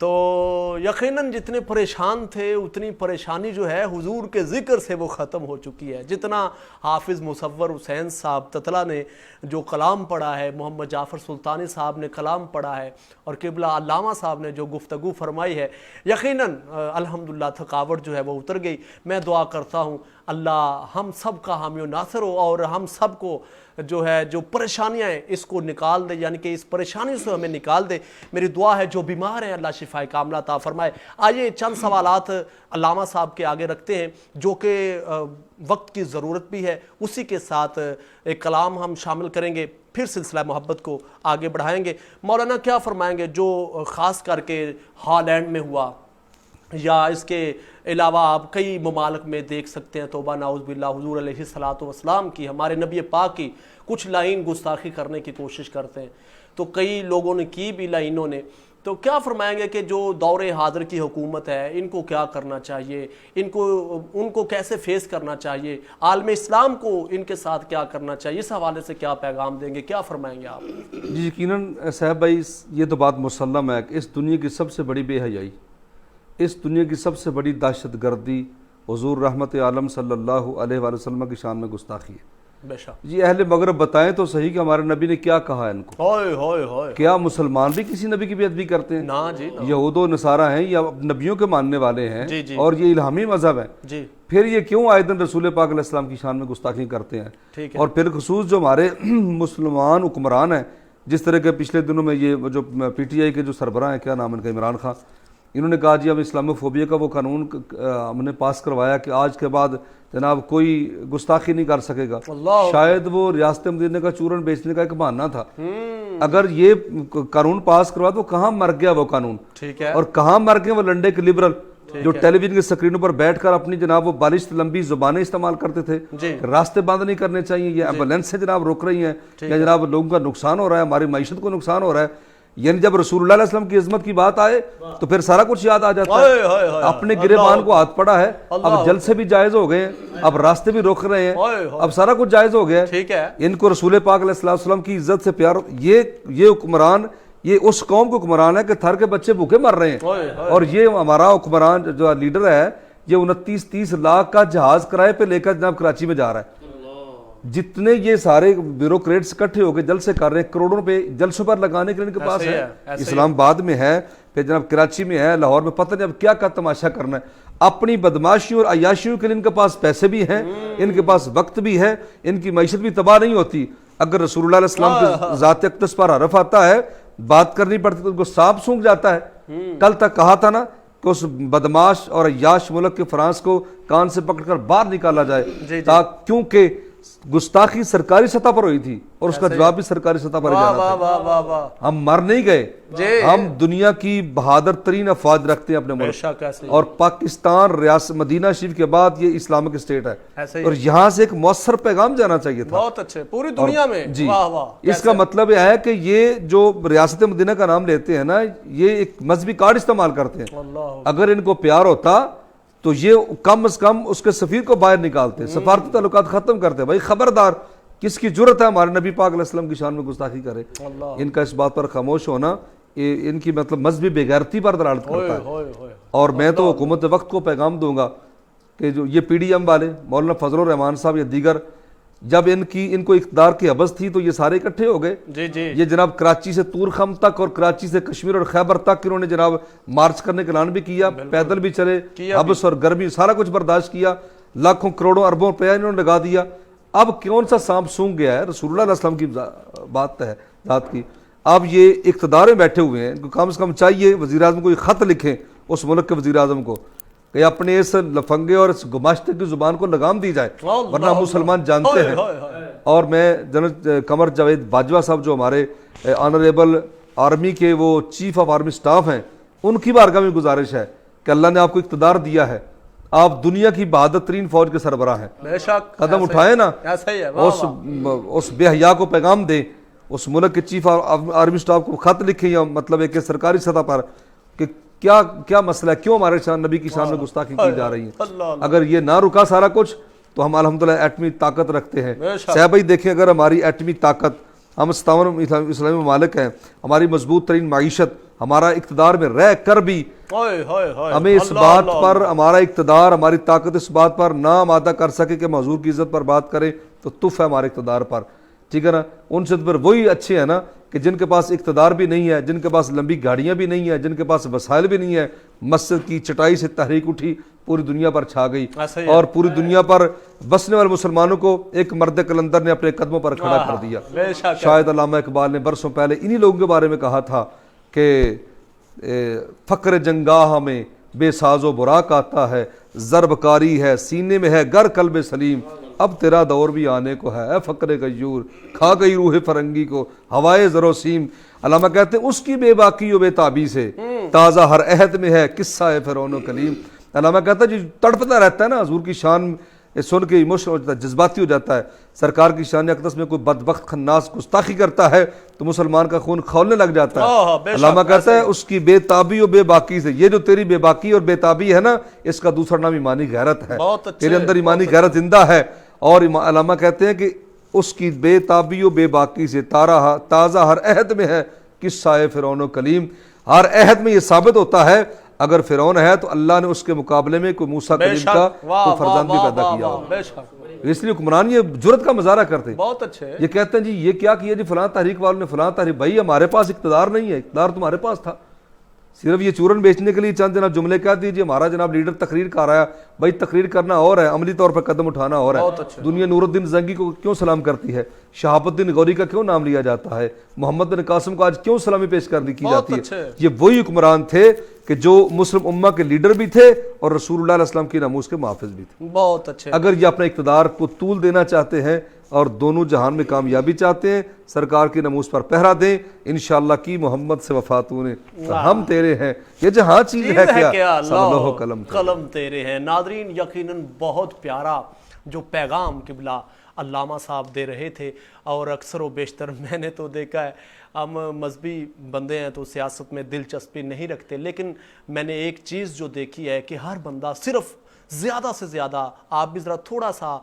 تو یقیناً جتنے پریشان تھے اتنی پریشانی جو ہے حضور کے ذکر سے وہ ختم ہو چکی ہے. جتنا حافظ مصور حسین صاحب تتلا نے جو کلام پڑھا ہے, محمد جعفر سلطانی صاحب نے کلام پڑھا ہے, اور قبلہ علامہ صاحب نے جو گفتگو فرمائی ہے, یقیناً الحمدللہ تھکاوٹ جو ہے وہ اتر گئی. میں دعا کرتا ہوں اللہ ہم سب کا حامی و ناصر ہو, اور ہم سب کو جو ہے جو پریشانیاں ہیں اس کو نکال دے, یعنی کہ اس پریشانی سے ہمیں نکال دے. میری دعا ہے جو بیمار ہیں اللہ شفائے کاملہ عطا فرمائے. آئیے چند سوالات علامہ صاحب کے آگے رکھتے ہیں جو کہ وقت کی ضرورت بھی ہے, اسی کے ساتھ ایک کلام ہم شامل کریں گے, پھر سلسلہ محبت کو آگے بڑھائیں گے. مولانا کیا فرمائیں گے جو خاص کر کے ہالینڈ میں ہوا, یا اس کے علاوہ آپ کئی ممالک میں دیکھ سکتے ہیں, توبہ نعوذ باللہ, حضور علیہ الصلوۃ والسلام کی, ہمارے نبی پاک کی کچھ لائن گستاخی کرنے کی کوشش کرتے ہیں, تو کئی لوگوں نے کی بھی لائنوں نے. تو کیا فرمائیں گے کہ جو دور حاضر کی حکومت ہے ان کو کیا کرنا چاہیے, ان کو کیسے فیس کرنا چاہیے, عالم اسلام کو ان کے ساتھ کیا کرنا چاہیے, اس حوالے سے کیا پیغام دیں گے, کیا فرمائیں گے آپ؟ جی یقیناً صاحب بھائی, یہ تو بات مسلم ہے کہ اس دنیا کی سب سے بڑی بے حیائی, اس دنیا کی سب سے بڑی دہشت گردی حضور رحمت عالم صلی اللہ علیہ وآلہ وسلم کی شان میں گستاخی ہے. بے شک. جی اہل مغرب بتائیں تو صحیح کہ ہمارے نبی نے کیا کہا ہے ان کو. ہوئے ہوئے ہوئے, کیا مسلمان بھی کسی نبی کی بے ادبی کرتے ہیں؟ نا جی نا. یہود و نصارہ ہیں یا نبیوں کے ماننے والے ہیں, جی جی. اور یہ الہامی مذہب ہے, جی پھر یہ کیوں آئے دن رسول پاک علیہ السلام کی شان میں گستاخی کرتے ہیں؟ ٹھیک ہے. اور پھر خصوص جو ہمارے مسلمان حکمران ہیں, جس طرح کے پچھلے دنوں میں یہ جو پی ٹی آئی کے جو سربراہ ہیں, کیا نام ان کا, عمران خان, انہوں نے کہا جی ہم اسلامو فوبیا کا وہ قانون ہم نے پاس کروایا کہ آج کے بعد جناب کوئی گستاخی نہیں کر سکے گا. شاید وہ ریاست مدینہ کا چورن بیچنے کا ایک بہانہ تھا. اگر یہ قانون پاس کروا تو کہاں مر گیا وہ قانون, ٹھیک ہے, اور کہاں مر گئے وہ لنڈے کے لبرل جو ٹیلی ویژن کی سکرینوں پر بیٹھ کر اپنی جناب وہ بالشت لمبی زبانیں استعمال کرتے تھے, راستے بند نہیں کرنے چاہیے, یہ ایمبولینس سے جناب روک رہی ہیں, یا جناب لوگوں کا نقصان ہو رہا ہے, ہماری معیشت کو نقصان ہو رہا ہے. یعنی جب رسول اللہ علیہ وسلم کی عظمت کی بات آئے تو پھر سارا کچھ یاد آ جاتا ہے. اپنے گریبان کو ہاتھ پڑا ہے, اب جلسے بھی جائز ہو گئے ہیں, اب راستے بھی روک رہے ہیں, اب سارا کچھ جائز ہو گیا ہے. ٹھیک ہے. ان کو رسول پاک علیہ السلام کی عزت سے پیار, یہ حکمران, یہ اس قوم کو حکمران ہے کہ تھر کے بچے بھوکے مر رہے ہیں, اور یہ ہمارا حکمران جو لیڈر ہے یہ 29-30 لاکھ کا جہاز کرائے پہ لے کر جناب کراچی میں جا رہا ہے. جتنے یہ سارے بیوروکریٹس اکٹھے ہو کے جلسے کر رہے ہیں, کروڑوں روپے جلسوں پر لگانے کے لیے ان کے پاس ہے. اسلام آباد میں ہے, پھر جناب کراچی میں ہے, لاہور میں, پتہ نہیں اب کیا کیا تماشا کرنا ہے. اپنی بدماشیوں اور عیاشیوں کے لیے ان کے پاس پیسے بھی ہیں, ان کے پاس وقت بھی ہے, ان کی معیشت بھی تباہ نہیں ہوتی. اگر رسول اللہ علیہ السلام کے ذات اقدس پر حرف آتا ہے, بات کرنی پڑتی تو ان کو سانپ سونکھ جاتا ہے. کل تک کہا تھا نا کہ اس بدماش اور عیاش ملک کے فرانس کو کان سے پکڑ کر باہر نکالا جائے, کیونکہ گستاخی سرکاری سطح پر ہوئی تھی اور اس کا جواب بھی سرکاری سطح پر جانا تھا. ہم مر نہیں گئے, ہم دنیا کی بہادر ترین افواج رکھتے ہیں اپنے ملک, اور پاکستان ریاست مدینہ شریف کے بعد یہ اسلامک اسٹیٹ ہے, اور یہاں سے ایک مؤثر پیغام جانا چاہیے تھا. بہت اچھے, پوری دنیا میں. جی, اس کا مطلب یہ ہے کہ یہ جو ریاست مدینہ کا نام لیتے ہیں نا, یہ ایک مذہبی کارڈ استعمال کرتے ہیں. اگر ان کو پیار ہوتا تو یہ کم از کم اس کے سفیر کو باہر نکالتے, سفارتی تعلقات ختم کرتے. بھائی خبردار, کس کی جرت ہے ہمارے نبی پاک علیہ السلام کی شان میں گستاخی کرے. ان کا اس بات پر خاموش ہونا ان کی مطلب مذہبی بے غیرتی پر دلالت کرتا ہے. اور میں تو حکومت وقت کو پیغام دوں گا کہ جو یہ پی ڈی ایم والے مولانا فضل الرحمان صاحب یا دیگر, جب ان کو اقتدار کی حبس تھی تو یہ سارے اکٹھے ہو گئے. یہ جناب کراچی سے تورخم تک اور کراچی سے کشمیر اور خیبر تک انہوں نے جناب مارچ کرنے کا اعلان بھی کیا, پیدل بھی چلے, حبس اور گرمی سارا کچھ برداشت کیا, لاکھوں کروڑوں اربوں روپیہ انہوں نے لگا دیا. اب کون سا سانپ سونگ گیا ہے؟ رسول اللہ علیہ وسلم کی بات ہے ذات کی. اب یہ اقتدار میں بیٹھے ہوئے ہیں, کم سے کم چاہیے وزیر اعظم کو یہ خط لکھیں اس ملک کے وزیر اعظم کو کہ اپنے اس لفنگے اور اس گماشتے کی زبان کو لگام دی جائے, ورنہ مسلمان جانتے ہیں. اور میں جنرل قمر جاوید باجوہ صاحب جو ہمارے آنریبل آرمی کے وہ چیف آف آرمی سٹاف ہیں, ان کی بارگاہ میں گزارش ہے کہ اللہ نے آپ کو اقتدار دیا ہے, آپ دنیا کی بہادر ترین فوج کے سربراہ ہیں, قدم اٹھائیں نا, اس بے حیا کو پیغام دیں, اس ملک کے چیف آرمی سٹاف کو خط لکھیں, یا مطلب ہے کہ سرکاری سطح پر کہ کیا مسئلہ ہے, کیوں ہمارے شان نبی کی شان میں گستاخی کی جا رہی ہے. اگر یہ نہ رکا سارا کچھ تو ہم الحمدللہ ایٹمی طاقت رکھتے ہیں. صاحب بھائی دیکھیں, اگر ہماری ایٹمی طاقت, ہم 57 اسلامی ممالک ہیں, ہماری مضبوط ترین معیشت, ہمارا اقتدار میں رہ کر بھی ہوئے ہوئے ہوئے ہمیں اس بات پر ہمارا اقتدار ہماری طاقت اس بات پر نہ آمادہ کر سکے کہ ہم حضور کی عزت پر بات کریں تو تف ہے ہمارے اقتدار پر، ٹھیک ہے نا. ان سے پھر وہی اچھے ہیں نا کہ جن کے پاس اقتدار بھی نہیں ہے، جن کے پاس لمبی گاڑیاں بھی نہیں ہیں، جن کے پاس وسائل بھی نہیں ہے. مسجد کی چٹائی سے تحریک اٹھی، پوری دنیا پر چھا گئی اور پوری دنیا پر بسنے والے مسلمانوں کو ایک مرد کلندر نے اپنے قدموں پر کھڑا کر دیا. شاید علامہ اقبال نے برسوں پہلے انہی لوگوں کے بارے میں کہا تھا کہ فقر جنگاہ میں بے ساز و براق آتا ہے، ضرب کاری ہے سینے میں ہے گر قلب سلیم، اب تیرا دور بھی آنے کو ہے اے فقر غیور، کھا گئی روح فرنگی کو ہوائے زر و سیم. علامہ کہتے ہیں اس کی بے باکی و بے تابی سے تازہ ہر عہد میں ہے قصہ فرعون و کلیم. علامہ کہتا ہے جو تڑپتا رہتا ہے نا حضور کی شان سن کے ایموشنل ہو جاتا ہے، جذباتی ہو جاتا ہے. سرکار کی شان اقدس میں کوئی بدبخت خناس گستاخی کرتا ہے تو مسلمان کا خون کھولنے لگ جاتا ہے. علامہ کہتا ہے اس کی بے تابی و بے باکی سے، یہ جو تیری بے باکی اور بے تابی ہے نا، اس کا دوسرا نام ایمانی غیرت ہے. تیرے اندر ایمانی غیرت زندہ ہے. اور علامہ کہتے ہیں کہ اس کی بے تابی و بے باکی سے تازہ ہر عہد میں ہے قصہ فرعون و کلیم. ہر عہد میں یہ ثابت ہوتا ہے اگر فرعون ہے تو اللہ نے اس کے مقابلے میں کوئی موسیٰ کلیم کا کوئی فرزند بھی پیدا کیا ہو. اس لیے حکمران یہ جرت کا مظاہرہ کرتے ہیں. بہت اچھے. یہ کہتے ہیں جی یہ کیا کیا جی فلاں تحریک والوں نے فلاں تحریک. بھائی ہمارے پاس اقتدار نہیں ہے، اقتدار تمہارے پاس تھا. صرف یہ چورن بیچنے کے لیے چند جناب جملے کہہ دیجیے ہمارا جناب لیڈر تقریر کر رہا ہے. بھائی تقریر کرنا اور ہے، عملی طور پر قدم اٹھانا اور ہے. دنیا نور الدین زنگی کو کیوں سلام کرتی ہے، شہاب الدین غوری کا کیوں نام لیا جاتا ہے، محمد بن قاسم کو آج کیوں سلامی پیش کی جاتی ہے. یہ وہی حکمران تھے کہ جو مسلم امہ کے لیڈر بھی تھے اور رسول اللہ علیہ وسلم کی ناموس کے محافظ بھی تھے. بہت اچھے. اگر یہ اپنے اقتدار کو طول دینا چاہتے ہیں اور دونوں جہان میں کامیابی چاہتے ہیں، سرکار کی ناموس پر پہرا دیں. انشاءاللہ کی محمد سے وفاتوں نے ہم تیرے ہیں، یہ جہاں چیز ہے کیا اللہ قلم تیرے ہیں. ناظرین یقیناً بہت پیارا جو پیغام قبلہ علامہ صاحب دے رہے تھے. اور اکثر و بیشتر میں نے تو دیکھا ہے ہم مذہبی بندے ہیں تو سیاست میں دلچسپی نہیں رکھتے، لیکن میں نے ایک چیز جو دیکھی ہے کہ ہر بندہ صرف زیادہ سے زیادہ، آپ بھی ذرا تھوڑا سا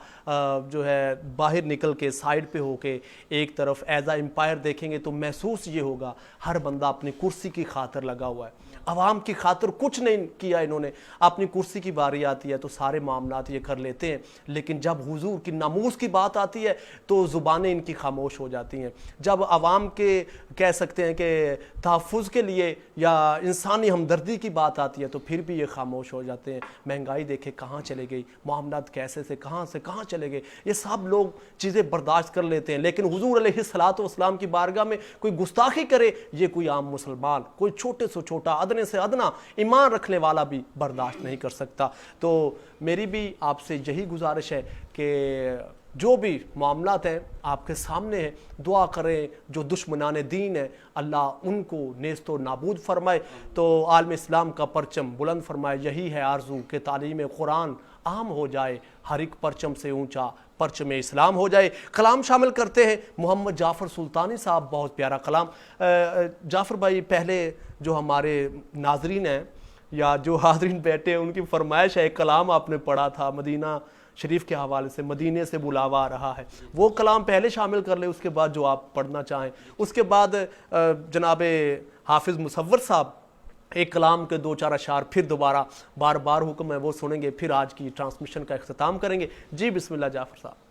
جو ہے باہر نکل کے سائیڈ پہ ہو کے ایک طرف ایز اے امپائر دیکھیں گے تو محسوس یہ ہوگا ہر بندہ اپنی کرسی کی خاطر لگا ہوا ہے. عوام کی خاطر کچھ نہیں کیا انہوں نے. اپنی کرسی کی باری آتی ہے تو سارے معاملات یہ کر لیتے ہیں، لیکن جب حضور کی ناموس کی بات آتی ہے تو زبانیں ان کی خاموش ہو جاتی ہیں. جب عوام کے کہہ سکتے ہیں کہ تحفظ کے لیے یا انسانی ہمدردی کی بات آتی ہے تو پھر بھی یہ خاموش ہو جاتے ہیں. مہنگائی دیکھے کہاں چلے گئی، معاملات کیسے سے کہاں چلے گئے، یہ سب لوگ چیزیں برداشت کر لیتے ہیں. لیکن حضور علیہ الصلوۃ والسلام کی بارگاہ میں کوئی گستاخی کرے یہ کوئی عام مسلمان، کوئی چھوٹے سے چھوٹا ادنے سے ادنا ایمان رکھنے والا بھی برداشت نہیں کر سکتا. تو میری بھی آپ سے یہی گزارش ہے کہ جو بھی معاملات ہیں آپ کے سامنے ہیں، دعا کریں. جو دشمنان دین ہیں اللہ ان کو نیست و نابود فرمائے، تو عالم اسلام کا پرچم بلند فرمائے. یہی ہے آرزو کہ تعلیم قرآن عام ہو جائے، ہر ایک پرچم سے اونچا پرچم اسلام ہو جائے. کلام شامل کرتے ہیں محمد جعفر سلطانی صاحب، بہت پیارا کلام. جعفر بھائی پہلے جو ہمارے ناظرین ہیں یا جو حاضرین بیٹھے ہیں ان کی فرمائش ہے، ایک کلام آپ نے پڑھا تھا مدینہ شریف کے حوالے سے، مدینے سے بلاوا آ رہا ہے، وہ کلام پہلے شامل کر لیں، اس کے بعد جو آپ پڑھنا چاہیں. اس کے بعد جناب حافظ مصور صاحب ایک کلام کے 2-4 اشعار پھر دوبارہ بار بار حکم ہے وہ سنیں گے، پھر آج کی ٹرانسمیشن کا اختتام کریں گے. جی بسم اللہ جعفر صاحب.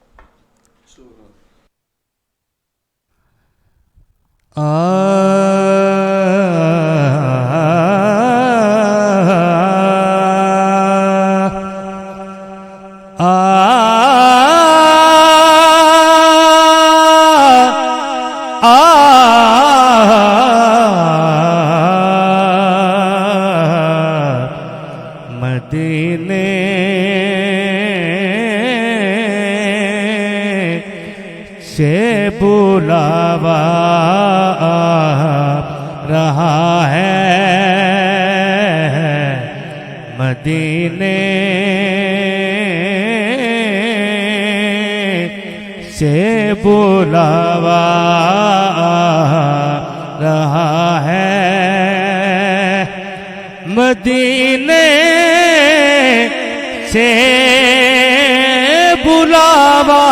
مدینے سے بلاوا رہا ہے، مدینے سے بلاوا رہا ہے، مدینے سے بلاوا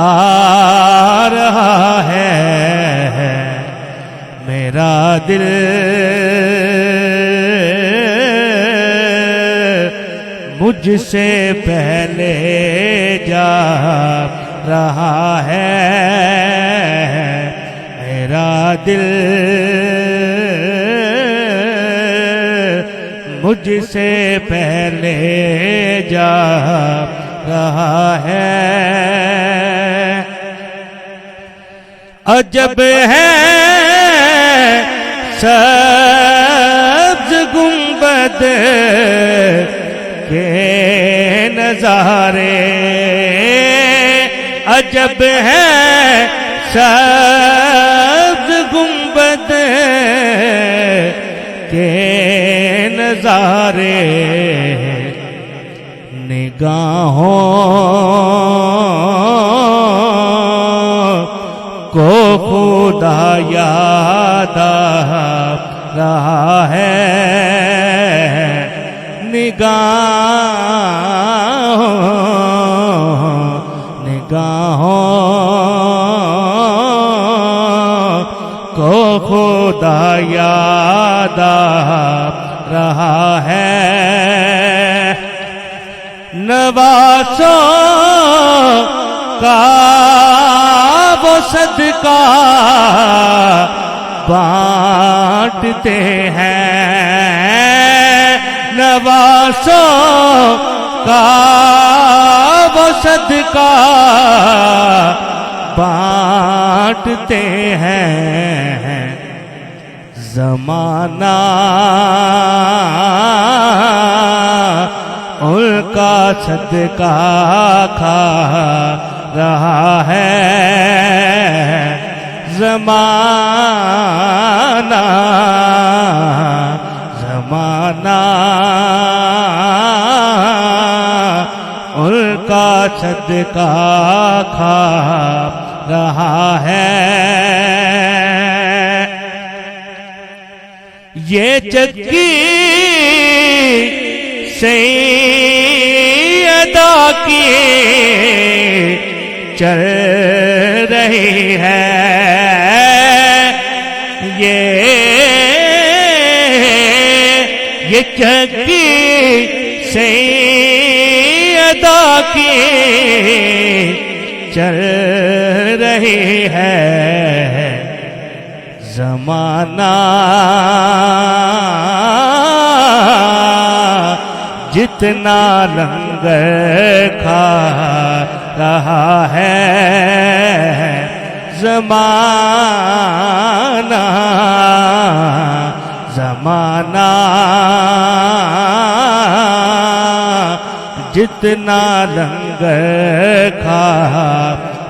آ رہا ہے، میرا دل مجھ سے پہلے جا رہا ہے، میرا دل مجھ سے پہلے جا رہا ہے۔ عجب ہے سبز گنبد کے نظارے، عجب ہے سبز گنبد کے نظارے، نگاہوں کو خدا یاد آ رہا ہے، نگاہوں کو خدا یاد آ رہا ہے۔ نواسوں کا وہ صدقہ بانٹتے ہیں، نواسوں کا وہ صدقہ بانٹتے ہیں۔ زمانہ ان کا صدقہ کھا رہا ہے، زمانہ ان کا صدقہ کھا رہا ہے۔ یہ چکی سیدہ کی چل رہی ہے، یہ چکی سیدہ کی چل رہی ہے۔ زمانہ جتنا لنگر کھا رہا ہے، زمانہ جتنا لنگر کھا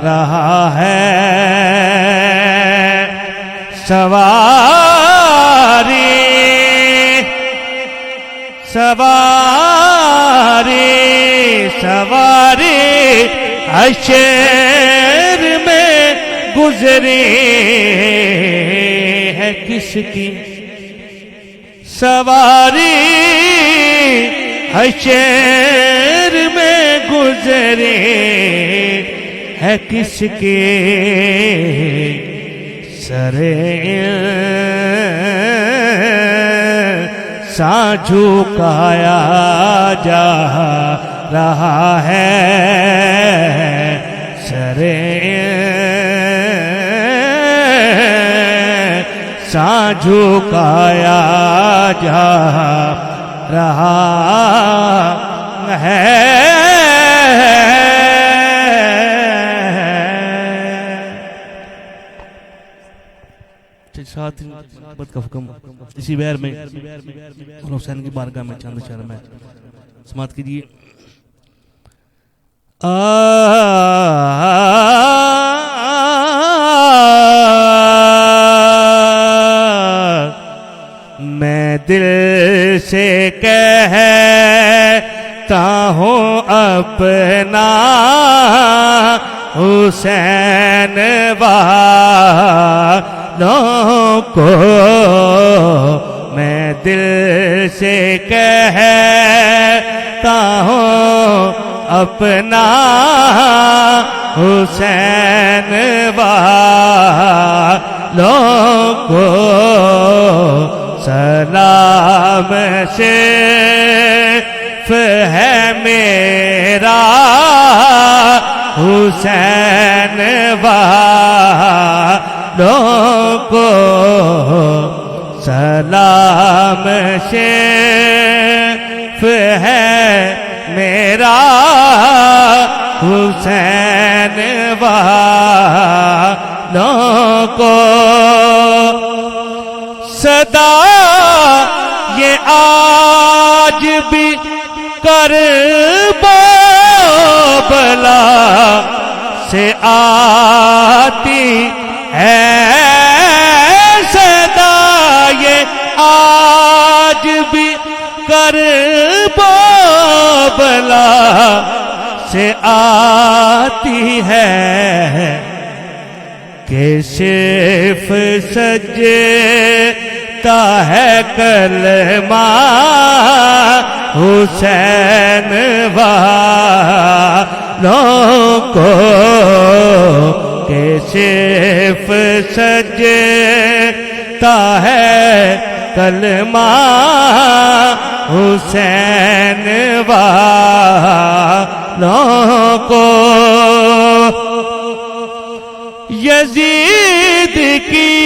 رہا ہے۔ سواری عشر میں گزری ہے کس کی، سواری عشر میں گزری ہے کس کی، سا جھکایا جا رہا ہے، سا جھکایا جا رہا ہے۔ ساتھ محبت کا حکم اسی بیر میں حسین کی بارگاہ میں چاند شہر میں سماعت کیجیے۔ میں دل سے کہتا ہوں اپنا حسین والوں کو، میں دل سے کہتا ہوں اپنا حسین والوں کو، سلام صرف ہے میرا حسین والوں کو سلام صرف ہے میرا حسین والوں کو صدا یہ آج بھی کربلا سے آتی ہے صدا یہ آج بھی کربلا سے آتی ہے کہ صرف سجتا ہے کلمہ حسین والوں کو کہ صرف سجتا ہے کلمہ حسین والوں کو یزید کی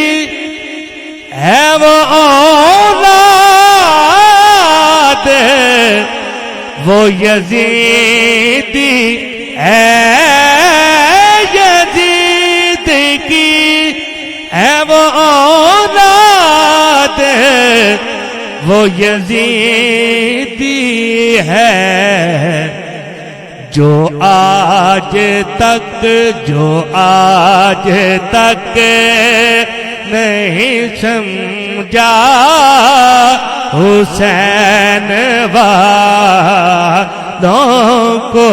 ہے وہ اولاد وہ یزیدی ہے یزید کی ہے وہ اولاد وہ یزیدی ہے جو آج تک نہیں سمجھا حسین والوں کو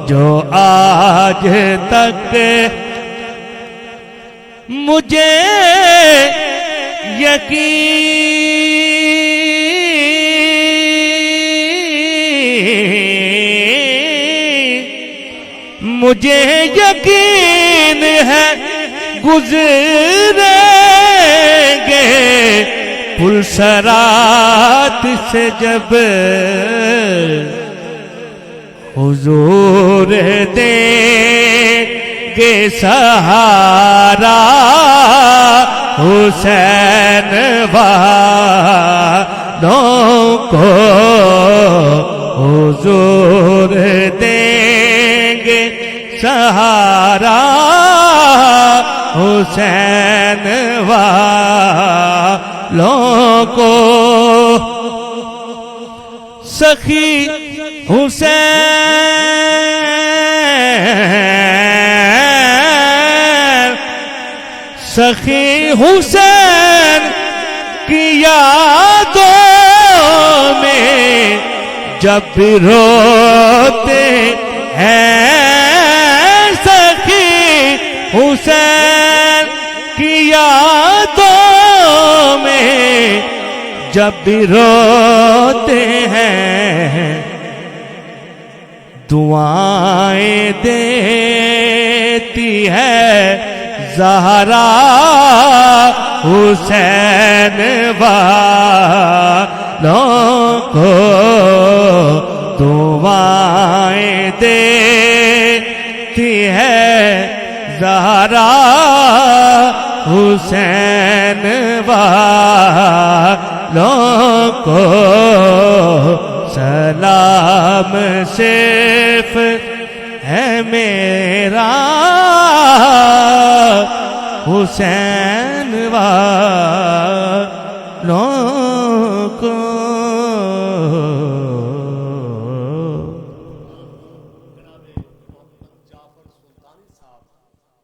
جو آج تک مجھے مجھے یقین ہے گزریں گے پل صراط سے جب حضور دیں گے سہارا حسین والوں کو حضور دیں گے سہارا حسین والوں کو سخی حسین سخی حسین کی یادوں میں جب روتے ہیں سخی حسین کی یادوں میں جب روتے ہیں دعائیں دیتی ہے زہرا حسین والوں کو دعائیں دیتی ہے زہرا حسین والوں کو سلام صرف ہے میرا حسین والوں کو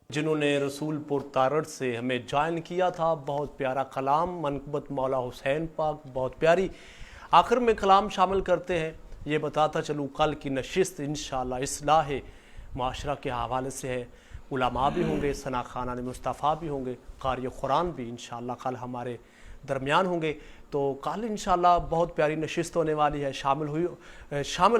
جنہوں نے رسول پور تارڑ سے ہمیں جوائن کیا تھا. بہت پیارا کلام منقبت مولا حسین پاک, بہت پیاری. آخر میں کلام شامل کرتے ہیں. یہ بتاتا چلوں کل کی نشست انشاءاللہ اصلاح معاشرہ کے حوالے سے ہے. علماء بھی ہوں گے, ثنا خانان مصطفیٰ بھی ہوں گے, قاری قرآن بھی انشاءاللہ کل ہمارے درمیان ہوں گے. تو کل انشاءاللہ بہت پیاری نشست ہونے والی ہے. شامل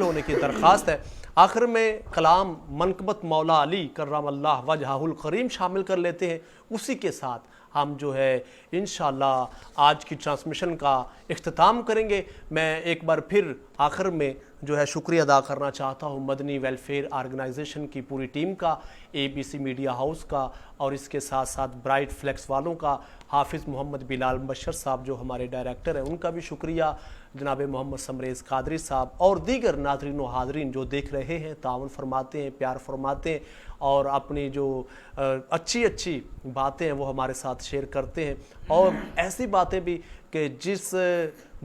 ہونے کی درخواست ہے. آخر میں کلام منقبت مولا علی کرم اللہ وجہہ الکریم شامل کر لیتے ہیں. اسی کے ساتھ ہم جو ہے انشاءاللہ آج کی ٹرانسمیشن کا اختتام کریں گے۔ میں ایک بار پھر آخر میں جو ہے شکریہ ادا کرنا چاہتا ہوں مدنی ویلفیئر آرگنائزیشن کی پوری ٹیم کا، ABC میڈیا ہاؤس کا، اور اس کے ساتھ ساتھ برائٹ فلیکس والوں کا، حافظ محمد بلال مبشر صاحب جو ہمارے ڈائریکٹر ہیں ان کا بھی شکریہ، جناب محمد سمریز قادری صاحب، اور دیگر ناظرین و حاضرین جو دیکھ رہے ہیں، تعاون فرماتے ہیں، پیار فرماتے ہیں، اور اپنی جو اچھی باتیں ہیں وہ ہمارے ساتھ شیئر کرتے ہیں، اور ایسی باتیں بھی کہ جس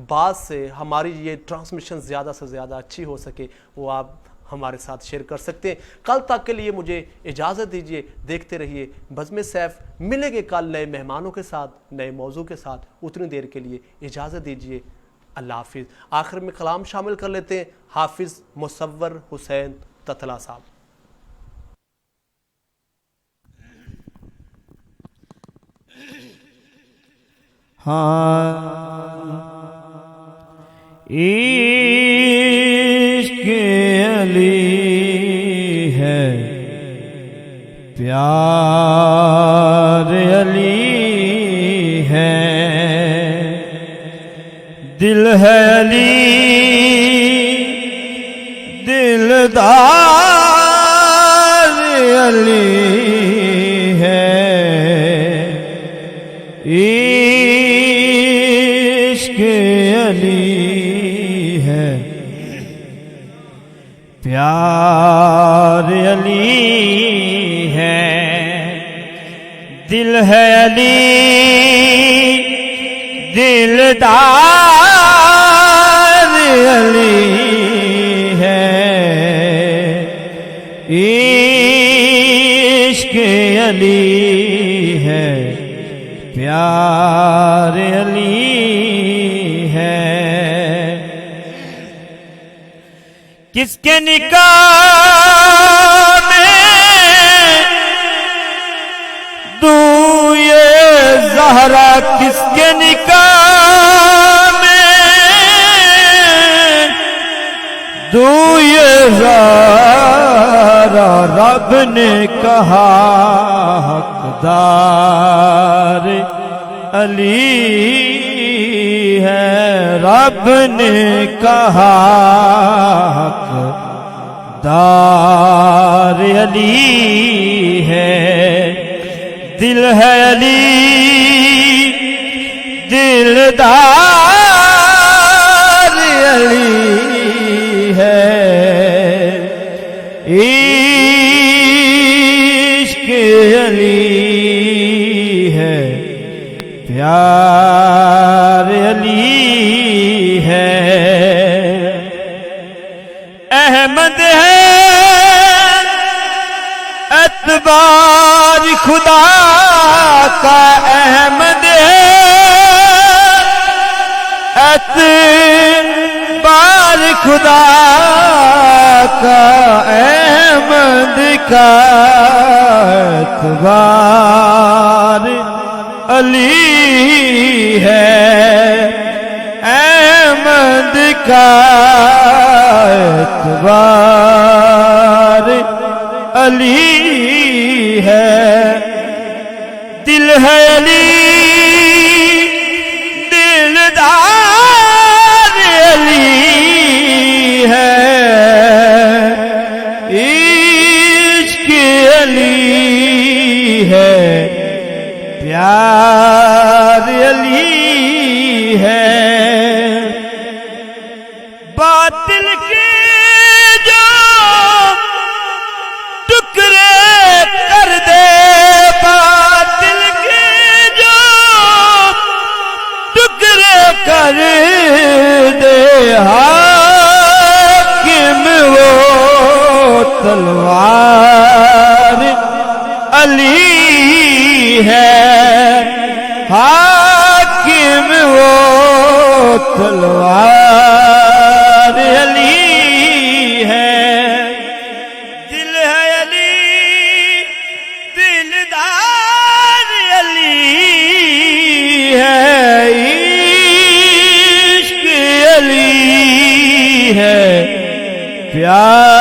بات سے ہماری یہ ٹرانسمیشن زیادہ سے زیادہ اچھی ہو سکے وہ آپ ہمارے ساتھ شیئر کر سکتے ہیں۔ کل تک کے لیے مجھے اجازت دیجیے، دیکھتے رہیے بزم سیف، ملیں گے کل نئے مہمانوں کے ساتھ، نئے موضوع کے ساتھ، اتنی دیر کے لیے اجازت دیجیے، اللہ حافظ۔ آخر میں کلام شامل کر لیتے ہیں حافظ مصور حسین تتلا صاحب۔ عشق علی ہے، پیار علی ہے، دل ہے علی، دلدار علی ہے، عشق علی ہے، پیار علی ہے، دل ہے علی، دلدار علی ہے، عشق علی ہے، پیار علی ہے۔ کس کے نکاح میں دوں یہ زہرا، کس کے نکاح میں دوں یہ زہرا، رب نے کہا حقدار علی ہے، رب نے کہا حقدار علی ہے، دل ہے علی، دلدار علی ہے، عشق علی ہے، پیار علی ہے، احمد ہے اتبار خدا کا، احمد ہے اتبار خدا کا، احمد کا اتبار علی ہے، احمد کا اتبار علی ہے، دل ہے علی، دلدار علی ہے، عشق علی ہے، پیار علی ہے، باطل کے جو ٹکڑے کر دے، باطل کے جو ٹکڑے کر دے، حاکم وہ تلوار علی ہے، حاکم وہ تلوار علی ہے، دل ہے علی، دلدار علی ہے، عشق علی ہے، پیار